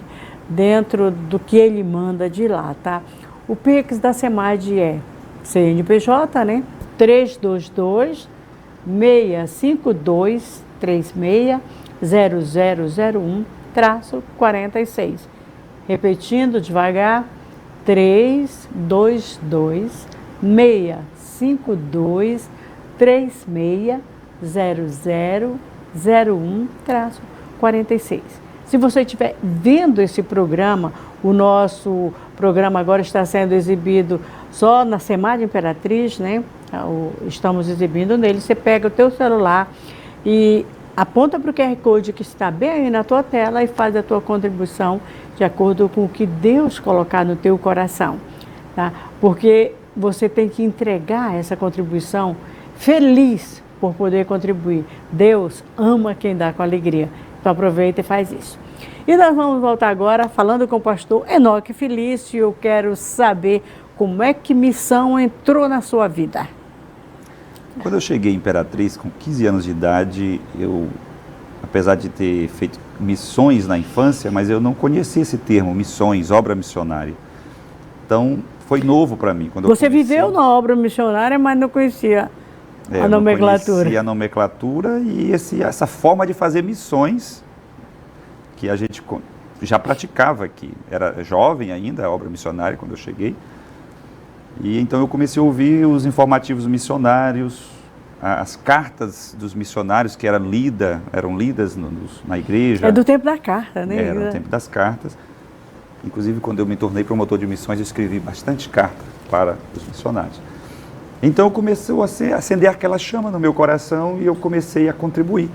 dentro do que ele manda de lá, tá? O Pix da SEMAD é CNPJ, né? 322-652-36-0001-46. Repetindo devagar, 322-652-36-0001-46. Se você estiver vendo esse programa, o nosso programa agora está sendo exibido só na SEMAD Imperatriz, né? Estamos exibindo nele. Você pega o teu celular e aponta para o QR Code que está bem aí na tua tela e faz a tua contribuição de acordo com o que Deus colocar no teu coração, tá? Porque você tem que entregar essa contribuição feliz por poder contribuir. Deus ama quem dá com alegria. Então aproveita e faz isso. E nós vamos voltar agora falando com o pastor Enoque Felício. Eu quero saber como é que missão entrou na sua vida. Quando eu cheguei em Imperatriz, com 15 anos de idade, eu, apesar de ter feito missões na infância, mas eu não conhecia esse termo, missões, obra missionária. Então, foi novo para mim. Quando você viveu na obra missionária, mas não conhecia a nomenclatura. Não conhecia a nomenclatura e essa forma de fazer missões que a gente já praticava aqui. Era jovem ainda, a obra missionária, quando eu cheguei. E então eu comecei a ouvir os informativos missionários, as cartas dos missionários que eram lidas na igreja. É do tempo da carta, né? Era do tempo das cartas. Inclusive, quando eu me tornei promotor de missões, eu escrevi bastante carta para os missionários. Então começou a acender aquela chama no meu coração e eu comecei a contribuir.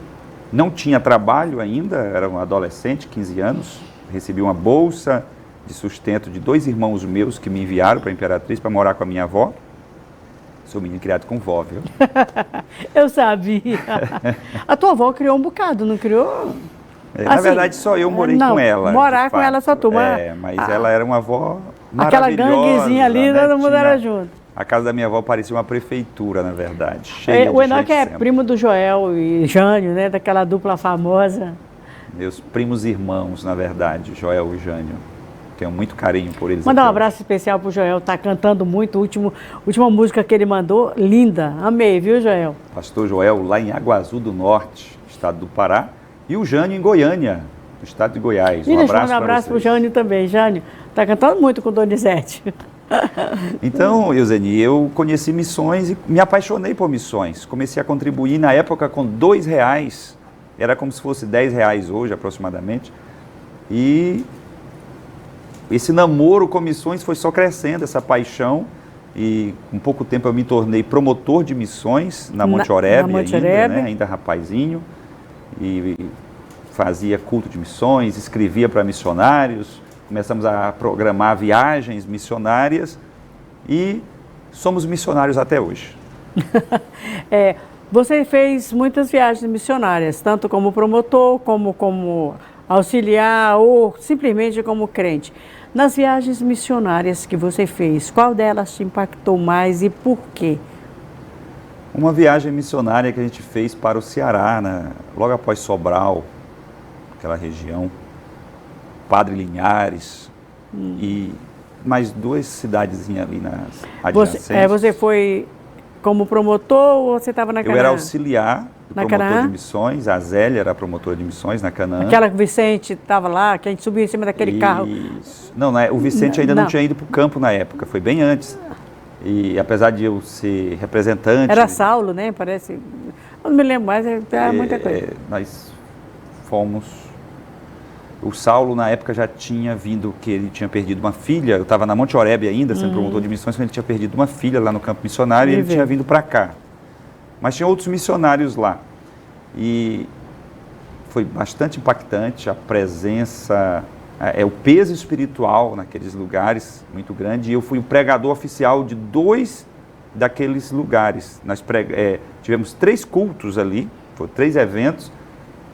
Não tinha trabalho ainda, era um adolescente, 15 anos, recebi uma bolsa de sustento de 2 irmãos meus que me enviaram para a Imperatriz para morar com a minha avó. Sou menino criado com vó, viu? Eu sabia. A tua avó criou um bocado, não criou? Na verdade, só eu morei com ela. Morar com ela só tu. Mas ela era uma avó maravilhosa. Aquela ganguezinha ali, né? todo mundo era junto. A casa da minha avó parecia uma prefeitura, na verdade. Cheia de o Enoque é sempre. primo do Joel e Jânio, né? Daquela dupla famosa. meus primos irmãos, na verdade, Joel e Jânio. Tenho muito carinho por eles. Mandar um até abraço especial pro Joel, tá cantando muito, última música que ele mandou, linda, amei, viu, Joel? hoje. Pastor Joel, lá em Aguazu do Norte, estado do Pará, e o Jânio em Goiânia, no estado de Goiás. E deixa eu mandar um abraço pro vocês. Jânio também. Jânio, tá cantando muito com Donizete. Então, Euseni, eu conheci missões e me apaixonei por missões. Comecei a contribuir na época com R$2, era como se fosse R$10 hoje aproximadamente. E esse namoro com missões foi só crescendo, essa paixão. E com pouco tempo eu me tornei promotor de missões na Monte Oreb, ainda rapazinho. E fazia culto de missões, escrevia para missionários. Começamos a programar viagens missionárias e somos missionários até hoje. Você fez muitas viagens missionárias, tanto como promotor, como auxiliar ou simplesmente como crente. Nas viagens missionárias que você fez, qual delas te impactou mais e por quê? Uma viagem missionária que a gente fez para o Ceará, logo após Sobral, aquela região. Padre Linhares e mais 2 cidadezinhas ali nas adjacentes. Você foi como promotor ou você estava na Canaã? Eu era auxiliar do promotor de missões, a Zélia era promotora de missões na Canaã. Aquela que o Vicente estava lá, que a gente subia em cima daquele carro. Não, o Vicente ainda não tinha ido para o campo na época, foi bem antes. E apesar de eu ser representante... Era Saulo, né? Parece... Eu não me lembro mais, muita coisa. Nós fomos... O Saulo, na época, já tinha vindo, que ele tinha perdido uma filha. Eu estava na Monte Oreb ainda, sendo promotor de missões, quando ele tinha perdido uma filha lá no campo missionário e ele tinha vindo para cá. Mas tinha outros missionários lá. E foi bastante impactante a presença, o peso espiritual naqueles lugares, muito grande. E eu fui o pregador oficial de 2 daqueles lugares. Nós tivemos 3 cultos ali, foram 3 eventos,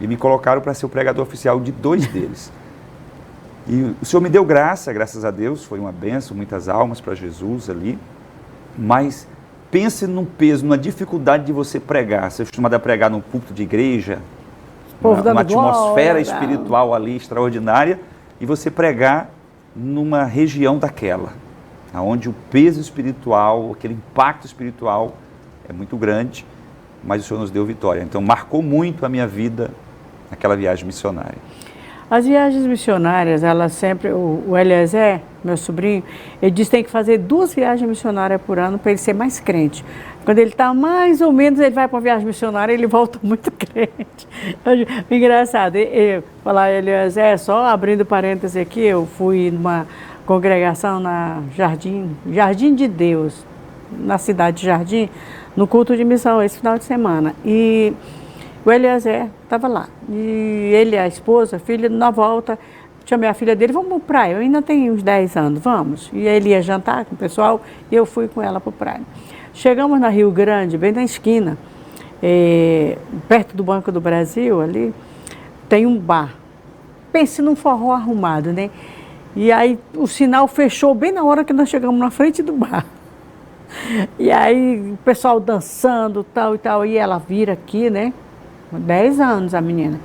e me colocaram para ser o pregador oficial de 2 deles. E o Senhor me deu graça, graças a Deus, foi uma bênção, muitas almas para Jesus ali. Mas pense num peso, numa dificuldade de você pregar. Você é acostumado a pregar num púlpito de igreja, uma atmosfera espiritual ali extraordinária, e você pregar numa região daquela, onde o peso espiritual, aquele impacto espiritual é muito grande, mas o Senhor nos deu vitória. Então marcou muito a minha vida aquela viagem missionária. As viagens missionárias, elas sempre, o Eliezer, meu sobrinho, ele diz que tem que fazer 2 viagens missionárias por ano para ele ser mais crente. Quando ele está mais ou menos, ele vai para uma viagem missionária, ele volta muito crente. Engraçado, falar Eliezer, só abrindo parênteses aqui, eu fui numa congregação na Jardim de Deus, na cidade de Jardim, no culto de missão esse final de semana. E o Eliezer estava lá. E ele, a esposa, a filha, na volta, chamei a filha dele, vamos para praia. Eu ainda tenho uns 10 anos, vamos. E ele ia jantar com o pessoal e eu fui com ela para praia. Chegamos na Rio Grande, bem na esquina, perto do Banco do Brasil, ali, tem um bar. Pense num forró arrumado, né? E aí o sinal fechou bem na hora que nós chegamos na frente do bar. E aí o pessoal dançando, tal e tal, e ela vira aqui, né? 10 anos a menina.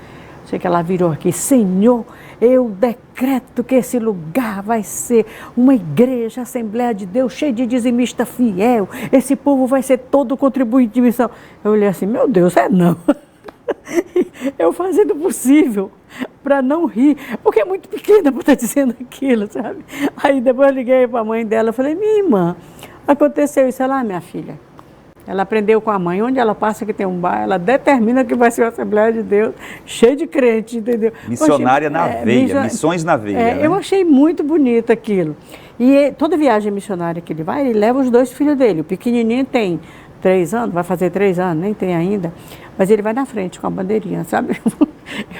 Sei que ela virou aqui, Senhor, eu decreto que esse lugar vai ser uma igreja, Assembleia de Deus, cheia de dizimista fiel. Esse povo vai ser todo contribuinte de missão. Eu olhei assim, meu Deus, não. Eu fazendo o possível para não rir, porque é muito pequena para estar dizendo aquilo, sabe? Aí depois eu liguei para a mãe dela, falei, minha irmã, aconteceu isso. Ela, minha filha, ela aprendeu com a mãe, onde ela passa que tem um bar, ela determina que vai ser uma Assembleia de Deus, cheia de crente, entendeu? Missionária na veia, missões na veia. Né? Eu achei muito bonito aquilo. E toda viagem missionária que ele vai, ele leva os 2 filhos dele. O pequenininho tem 3 anos, vai fazer 3 anos, nem tem ainda, mas ele vai na frente com a bandeirinha, sabe?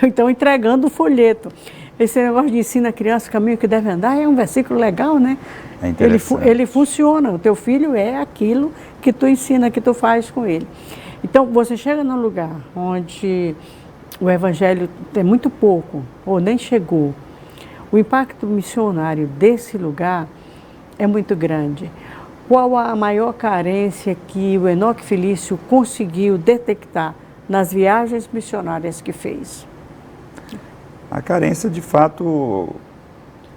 Então, entregando o folheto. Esse negócio de ensina a criança o caminho que deve andar é um versículo legal, né? É interessante. Ele funciona, o teu filho é aquilo que tu ensina, que tu faz com ele. Então, você chega num lugar onde o evangelho tem muito pouco, ou nem chegou, o impacto missionário desse lugar é muito grande. Qual a maior carência que o Enoque Felício conseguiu detectar nas viagens missionárias que fez? A carência, de fato,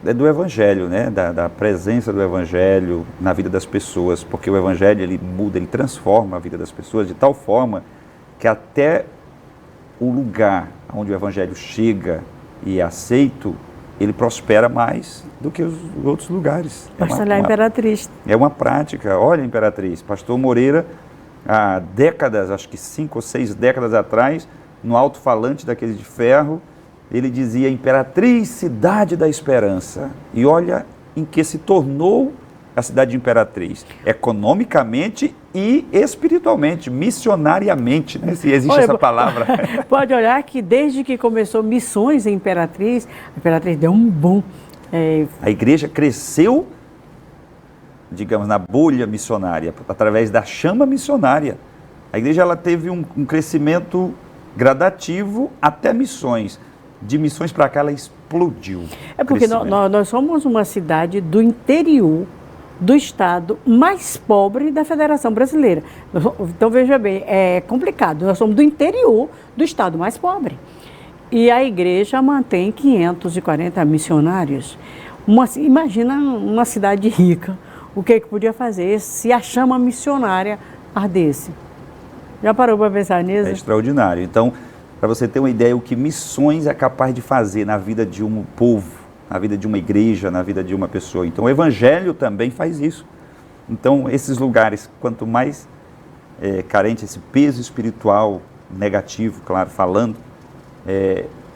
é do Evangelho, né? Da presença do Evangelho na vida das pessoas, porque o Evangelho, ele muda, ele transforma a vida das pessoas de tal forma que até o lugar onde o Evangelho chega e é aceito, ele prospera mais do que os outros lugares. Basta olhar a Imperatriz. É uma prática. Olha, Imperatriz, pastor Moreira, há décadas, acho que 5 ou 6 décadas atrás, no alto-falante daquele de ferro, ele dizia: Imperatriz, cidade da esperança. E olha em que se tornou a cidade de Imperatriz, economicamente e espiritualmente, missionariamente, né? Se existe essa palavra. Pode olhar que desde que começou missões em Imperatriz, a Imperatriz deu um boom. A igreja cresceu, digamos, na bolha missionária, através da chama missionária. A igreja, ela teve um crescimento gradativo até missões. De missões para cá, ela explodiu. É porque nós somos uma cidade do interior do estado mais pobre da Federação Brasileira. Então, veja bem, é complicado. Nós somos do interior do estado mais pobre. E a igreja mantém 540 missionários. Imagina uma cidade rica, o que podia fazer se a chama missionária ardesse. Já parou para pensar nisso? É extraordinário. Então, para você ter uma ideia, o que missões é capaz de fazer na vida de um povo, na vida de uma igreja, na vida de uma pessoa. Então, o Evangelho também faz isso. Então, esses lugares, quanto mais carente, esse peso espiritual negativo, claro, falando,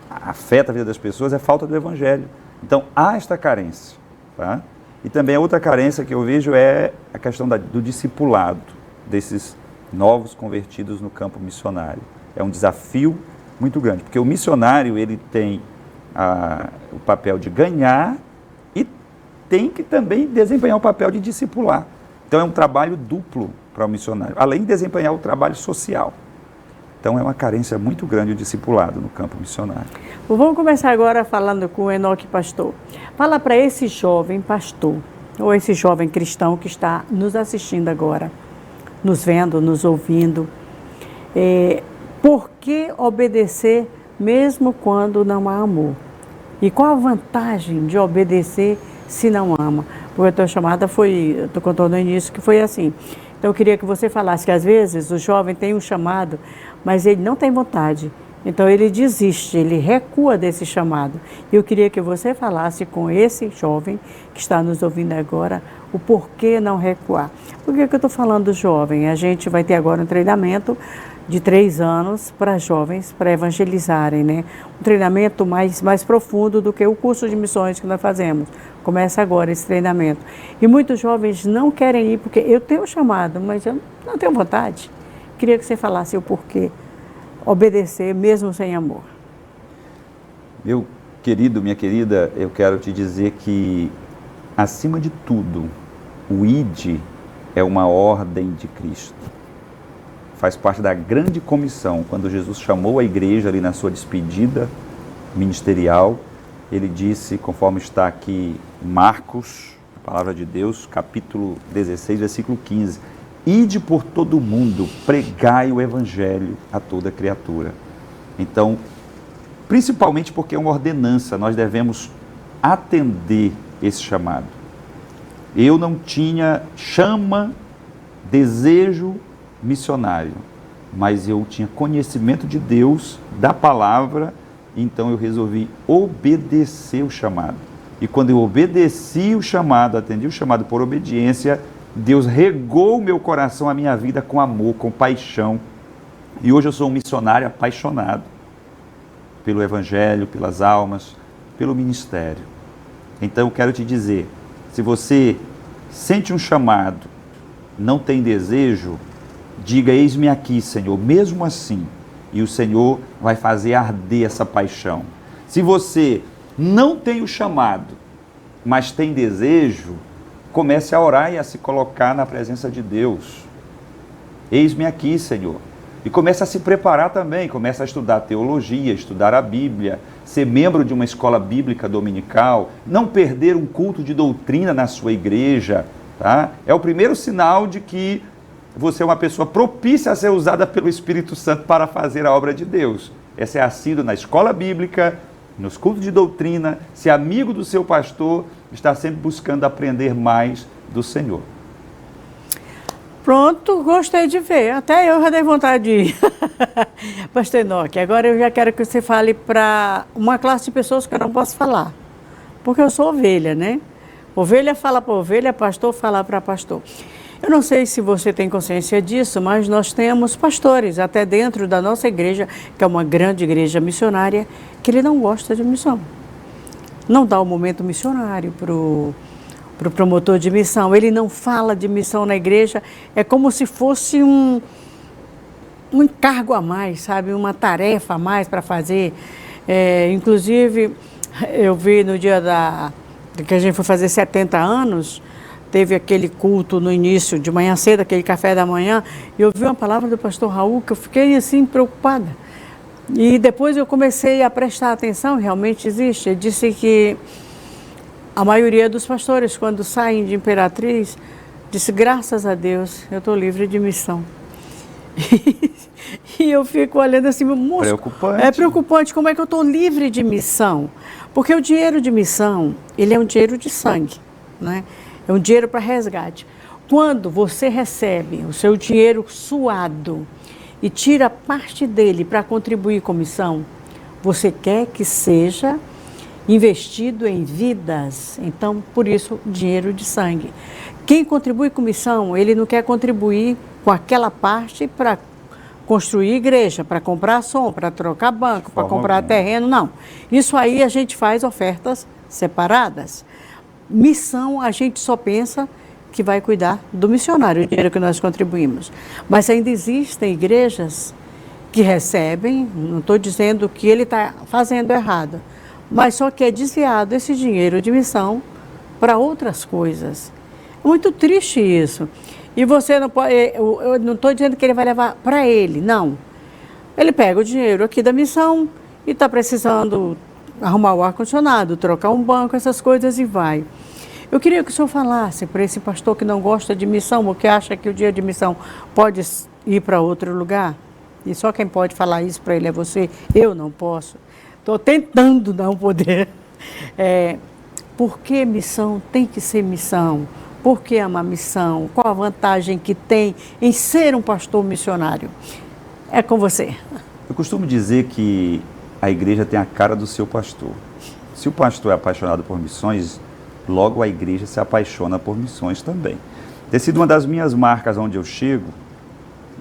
afeta a vida das pessoas, é falta do Evangelho. Então, há esta carência. Tá? E também a outra carência que eu vejo é a questão do discipulado desses novos convertidos no campo missionário. É um desafio muito grande, porque o missionário, ele tem o papel de ganhar e tem que também desempenhar o papel de discipular. Então é um trabalho duplo para o missionário, além de desempenhar o trabalho social. Então é uma carência muito grande o discipulado no campo missionário. Vamos começar agora falando com o Enoque Pastor. Fala para esse jovem pastor, ou esse jovem cristão que está nos assistindo agora, nos vendo, nos ouvindo, por que obedecer mesmo quando não há amor? E qual a vantagem de obedecer se não ama? Porque a tua chamada foi, tu contou no início que foi assim. Então eu queria que você falasse que às vezes o jovem tem um chamado, mas ele não tem vontade. Então ele desiste, ele recua desse chamado. E eu queria que você falasse com esse jovem que está nos ouvindo agora, o porquê não recuar. Por que eu estou falando jovem? A gente vai ter agora um treinamento de 3 anos para jovens, para evangelizarem, né? Um treinamento mais profundo do que o curso de missões que nós fazemos. Começa agora esse treinamento. E muitos jovens não querem ir, porque eu tenho chamado, mas eu não tenho vontade. Queria que você falasse o porquê obedecer mesmo sem amor. Meu querido, minha querida, eu quero te dizer que, acima de tudo, o ID é uma ordem de Cristo. Faz parte da grande comissão. Quando Jesus chamou a igreja ali na sua despedida ministerial, ele disse, conforme está aqui Marcos, a palavra de Deus, capítulo 16, versículo 15, ide por todo o mundo, pregai o evangelho a toda criatura. Então, principalmente porque é uma ordenança, nós devemos atender esse chamado. Eu não tinha desejo missionário, mas eu tinha conhecimento de Deus, da palavra, então eu resolvi obedecer o chamado. E quando eu obedeci o chamado, atendi o chamado por obediência, Deus regou o meu coração, a minha vida com amor, com paixão. E hoje eu sou um missionário apaixonado pelo evangelho, pelas almas, pelo ministério. Então eu quero te dizer, se você sente um chamado, não tem desejo, diga, eis-me aqui, Senhor, mesmo assim, e o Senhor vai fazer arder essa paixão. Se você não tem o chamado, mas tem desejo, comece a orar e a se colocar na presença de Deus. Eis-me aqui, Senhor. E comece a se preparar também, comece a estudar teologia, estudar a Bíblia, ser membro de uma escola bíblica dominical, não perder um culto de doutrina na sua igreja, tá? É o primeiro sinal de que você é uma pessoa propícia a ser usada pelo Espírito Santo para fazer a obra de Deus. É ser assíduo na escola bíblica, nos cultos de doutrina, ser amigo do seu pastor, estar sempre buscando aprender mais do Senhor. Pronto, gostei de ver. Até eu já dei vontade de ir. Pastor Enoque, agora eu já quero que você fale para uma classe de pessoas que eu não posso falar. Porque eu sou ovelha, né? Ovelha fala para ovelha, pastor fala para pastor. Eu não sei se você tem consciência disso, mas nós temos pastores, até dentro da nossa igreja, que é uma grande igreja missionária, que ele não gosta de missão. Não dá o momento missionário para o promotor de missão. Ele não fala de missão na igreja, é como se fosse um encargo a mais, sabe? Uma tarefa a mais para fazer. Inclusive, eu vi no dia que a gente foi fazer 70 anos, teve aquele culto no início, de manhã cedo, aquele café da manhã, e eu vi uma palavra do pastor Raul que eu fiquei assim preocupada. E depois eu comecei a prestar atenção, realmente existe. Ele disse que a maioria dos pastores, quando saem de Imperatriz, disse, graças a Deus, eu estou livre de missão. E eu fico olhando assim, moço, preocupante. É preocupante, como é que eu estou livre de missão? Porque o dinheiro de missão, ele é um dinheiro de sangue, né? É um dinheiro para resgate. Quando você recebe o seu dinheiro suado e tira parte dele para contribuir com missão, você quer que seja investido em vidas. Então, por isso, dinheiro de sangue. Quem contribui com missão, ele não quer contribuir com aquela parte para construir igreja, para comprar som, para trocar banco, para comprar terreno, não. Isso aí a gente faz ofertas separadas. Missão, a gente só pensa que vai cuidar do missionário, o dinheiro que nós contribuímos. Mas ainda existem igrejas que recebem, não estou dizendo que ele está fazendo errado, mas só que é desviado esse dinheiro de missão para outras coisas. É muito triste isso. E você não pode, eu não estou dizendo que ele vai levar para ele, não. Ele pega o dinheiro aqui da missão e está precisando arrumar o ar-condicionado, trocar um banco, essas coisas e vai. Eu queria que o senhor falasse para esse pastor que não gosta de missão, ou que acha que o dia de missão pode ir para outro lugar, e só quem pode falar isso para ele é você, eu não posso. Estou tentando não poder. Por que missão tem que ser missão? Por que amar missão? Qual a vantagem que tem em ser um pastor missionário? É com você. Eu costumo dizer que a igreja tem a cara do seu pastor. Se o pastor é apaixonado por missões, logo a igreja se apaixona por missões também. Tem sido uma das minhas marcas onde eu chego,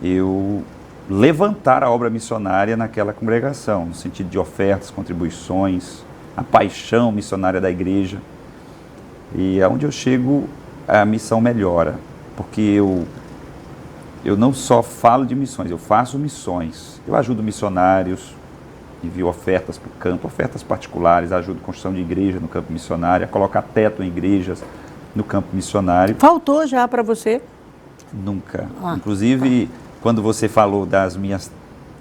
eu levantar a obra missionária naquela congregação, no sentido de ofertas, contribuições, a paixão missionária da igreja. E aonde eu chego, a missão melhora, porque eu não só falo de missões, eu faço missões. Eu ajudo missionários, envio ofertas para o campo, ofertas particulares, ajudo a construção de igreja no campo missionário, a colocar teto em igrejas no campo missionário. Faltou já para você? Nunca. Inclusive, quando você falou das minhas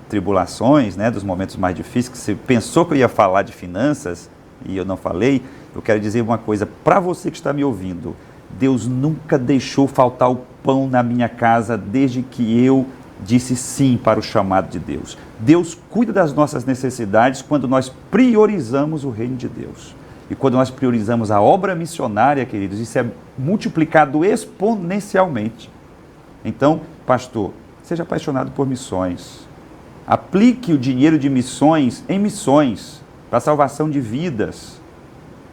tribulações, né, dos momentos mais difíceis, que você pensou que eu ia falar de finanças e eu não falei, eu quero dizer uma coisa para você que está me ouvindo. Deus nunca deixou faltar o pão na minha casa desde que eu disse sim para o chamado de Deus. Deus cuida das nossas necessidades quando nós priorizamos o reino de Deus. E quando nós priorizamos a obra missionária, queridos, isso é multiplicado exponencialmente. Então, pastor, seja apaixonado por missões. Aplique o dinheiro de missões em missões, para a salvação de vidas.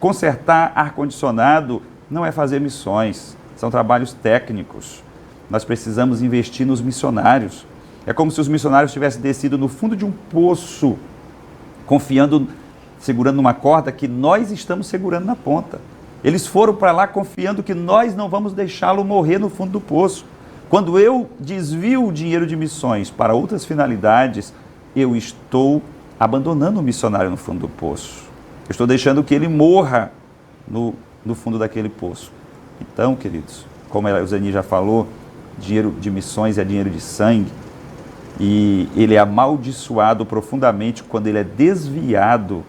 Consertar ar-condicionado não é fazer missões, são trabalhos técnicos. Nós precisamos investir nos missionários. É como se os missionários tivessem descido no fundo de um poço, confiando, segurando uma corda que nós estamos segurando na ponta. Eles foram para lá confiando que nós não vamos deixá-lo morrer no fundo do poço. Quando eu desvio o dinheiro de missões para outras finalidades, eu estou abandonando o missionário no fundo do poço. Eu estou deixando que ele morra no fundo daquele poço. Então, queridos, como a Euseni já falou, dinheiro de missões é dinheiro de sangue, e ele é amaldiçoado profundamente quando ele é desviado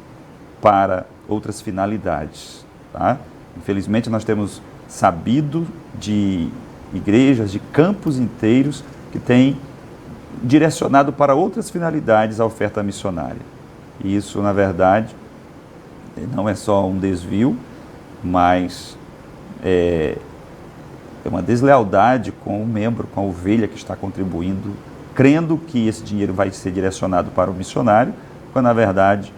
para outras finalidades. Tá? Infelizmente, nós temos sabido de igrejas, de campos inteiros que têm direcionado para outras finalidades a oferta missionária. E isso, na verdade, não é só um desvio, mas é uma deslealdade com o membro, com a ovelha que está contribuindo, crendo que esse dinheiro vai ser direcionado para o missionário, quando na verdade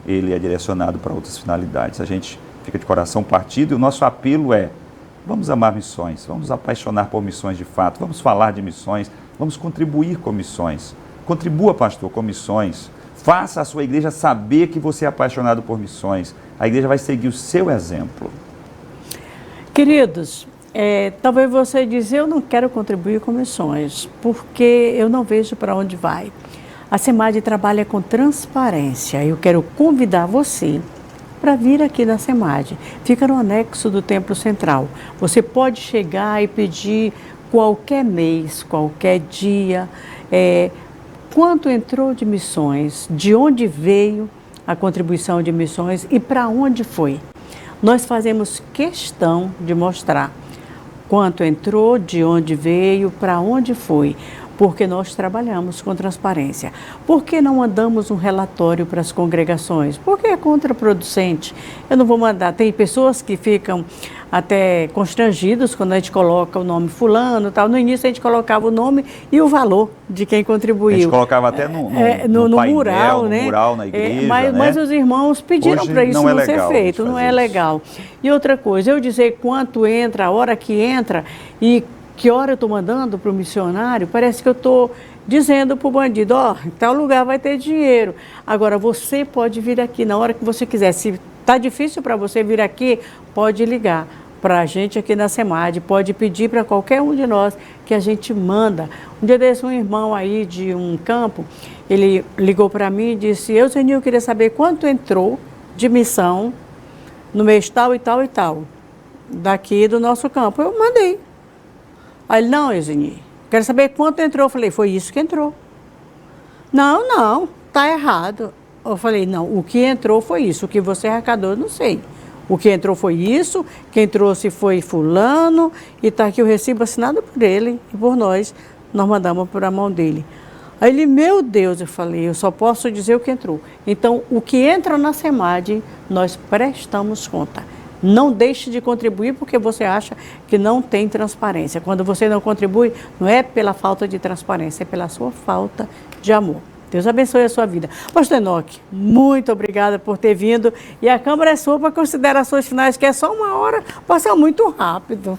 ele é direcionado para outras finalidades. A gente fica de coração partido e o nosso apelo é: vamos amar missões, vamos apaixonar por missões de fato, vamos falar de missões, vamos contribuir com missões. Contribua, pastor, com missões. Faça a sua igreja saber que você é apaixonado por missões. A igreja vai seguir o seu exemplo. Queridos, talvez você diz: eu não quero contribuir com missões, porque eu não vejo para onde vai. A SEMAD trabalha com transparência. Eu quero convidar você para vir aqui na SEMAD. Fica no anexo do Templo Central. Você pode chegar e pedir qualquer mês, qualquer dia, quanto entrou de missões, de onde veio a contribuição de missões e para onde foi. Nós fazemos questão de mostrar quanto entrou, de onde veio, para onde foi, porque nós trabalhamos com transparência. Por que não mandamos um relatório para as congregações? Porque é contraproducente. Eu não vou mandar. Tem pessoas que ficam até constrangidos quando a gente coloca o nome fulano e tal. No início a gente colocava o nome e o valor de quem contribuiu. A gente colocava até no painel, mural, né? No mural na igreja, mas os irmãos pediram para isso não ser feito, não é legal. E outra coisa, eu dizer quanto entra, a hora que entra e que hora eu estou mandando para o missionário, parece que eu estou dizendo para o bandido: ó, em tal lugar vai ter dinheiro. Agora, você pode vir aqui na hora que você quiser. Se está difícil para você vir aqui, pode ligar para a gente aqui na SEMAD, pode pedir para qualquer um de nós que a gente manda. Um dia desse, um irmão aí de um campo, ele ligou para mim e disse: Euseni, eu queria saber quanto entrou de missão no mês tal e tal e tal, daqui do nosso campo. Eu mandei. Aí ele: não, Euseni, quero saber quanto entrou. Eu falei: foi isso que entrou. Não, tá errado. Eu falei: não, o que entrou foi isso, o que você arrecadou, eu não sei. O que entrou foi isso, quem trouxe foi fulano, e está aqui o recibo assinado por ele e por nós mandamos para a mão dele. Aí ele: meu Deus, eu falei: eu só posso dizer o que entrou. Então, o que entra na SEMAD, nós prestamos conta. Não deixe de contribuir porque você acha que não tem transparência. Quando você não contribui, não é pela falta de transparência, é pela sua falta de amor. Deus abençoe a sua vida. Pastor Enoque, muito obrigada por ter vindo. E a Câmara é sua para considerações finais, que é só uma hora, passou muito rápido.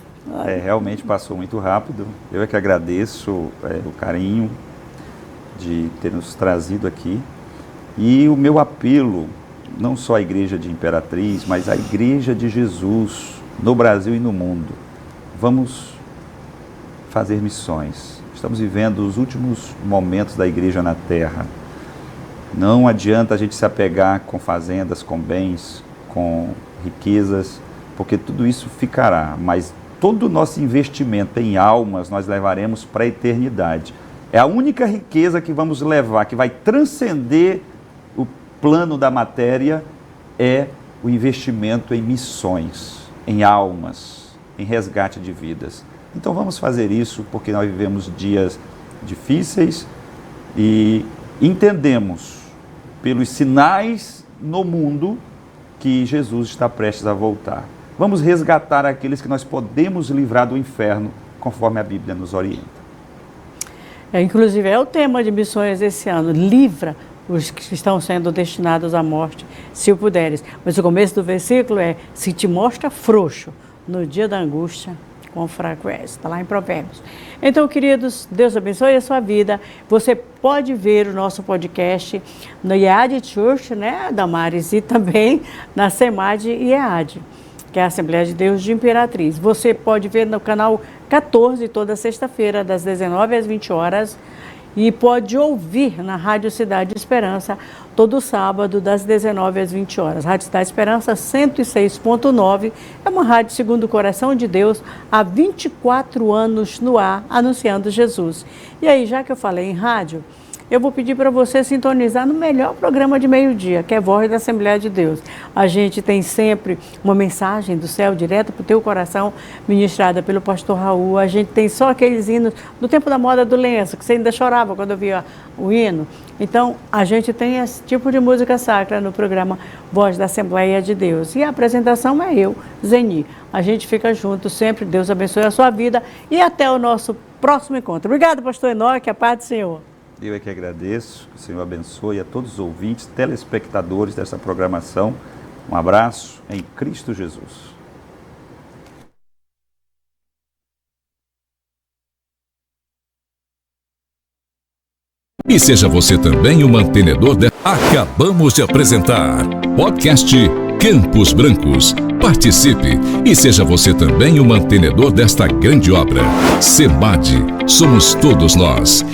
Realmente passou muito rápido. Eu é que agradeço o carinho de ter nos trazido aqui. E o meu apelo, não só à Igreja de Imperatriz, mas à Igreja de Jesus no Brasil e no mundo. Vamos fazer missões. Estamos vivendo os últimos momentos da igreja na terra. Não adianta a gente se apegar com fazendas, com bens, com riquezas, porque tudo isso ficará, mas todo o nosso investimento em almas nós levaremos para a eternidade. É a única riqueza que vamos levar, que vai transcender o plano da matéria, é o investimento em missões, em almas, em resgate de vidas. Então vamos fazer isso porque nós vivemos dias difíceis e entendemos pelos sinais no mundo que Jesus está prestes a voltar. Vamos resgatar aqueles que nós podemos livrar do inferno, conforme a Bíblia nos orienta. Inclusive é o tema de missões esse ano: livra os que estão sendo destinados à morte, se o puderes. Mas o começo do versículo é: se te mostra frouxo no dia da angústia, com fraco és. Está lá em Provérbios. Então, queridos, Deus abençoe a sua vida. Você pode ver o nosso podcast no IEAD Church, né, Damares, e também na SEMAD IEAD, que é a Assembleia de Deus de Imperatriz. Você pode ver no canal 14, toda sexta-feira, das 19 às 20 horas, e pode ouvir na Rádio Cidade Esperança, todo sábado, das 19 às 20 horas. Rádio Cidade Esperança 106.9, é uma rádio segundo o coração de Deus, há 24 anos no ar, anunciando Jesus. E aí, já que eu falei em rádio, eu vou pedir para você sintonizar no melhor programa de meio-dia, que é Voz da Assembleia de Deus. A gente tem sempre uma mensagem do céu direto para o teu coração, ministrada pelo pastor Raul. A gente tem só aqueles hinos do tempo da moda do lenço, que você ainda chorava quando eu via o hino. Então, a gente tem esse tipo de música sacra no programa Voz da Assembleia de Deus. E a apresentação é eu, Zeni. A gente fica junto sempre. Deus abençoe a sua vida e até o nosso próximo encontro. Obrigado, pastor Enoque. A paz do Senhor. Eu é que agradeço. Que o Senhor abençoe a todos os ouvintes, telespectadores dessa programação. Um abraço em Cristo Jesus. E seja você também o mantenedor de... Acabamos de apresentar podcast Campos Brancos. Participe e seja você também o mantenedor desta grande obra. SEMAD, somos todos nós.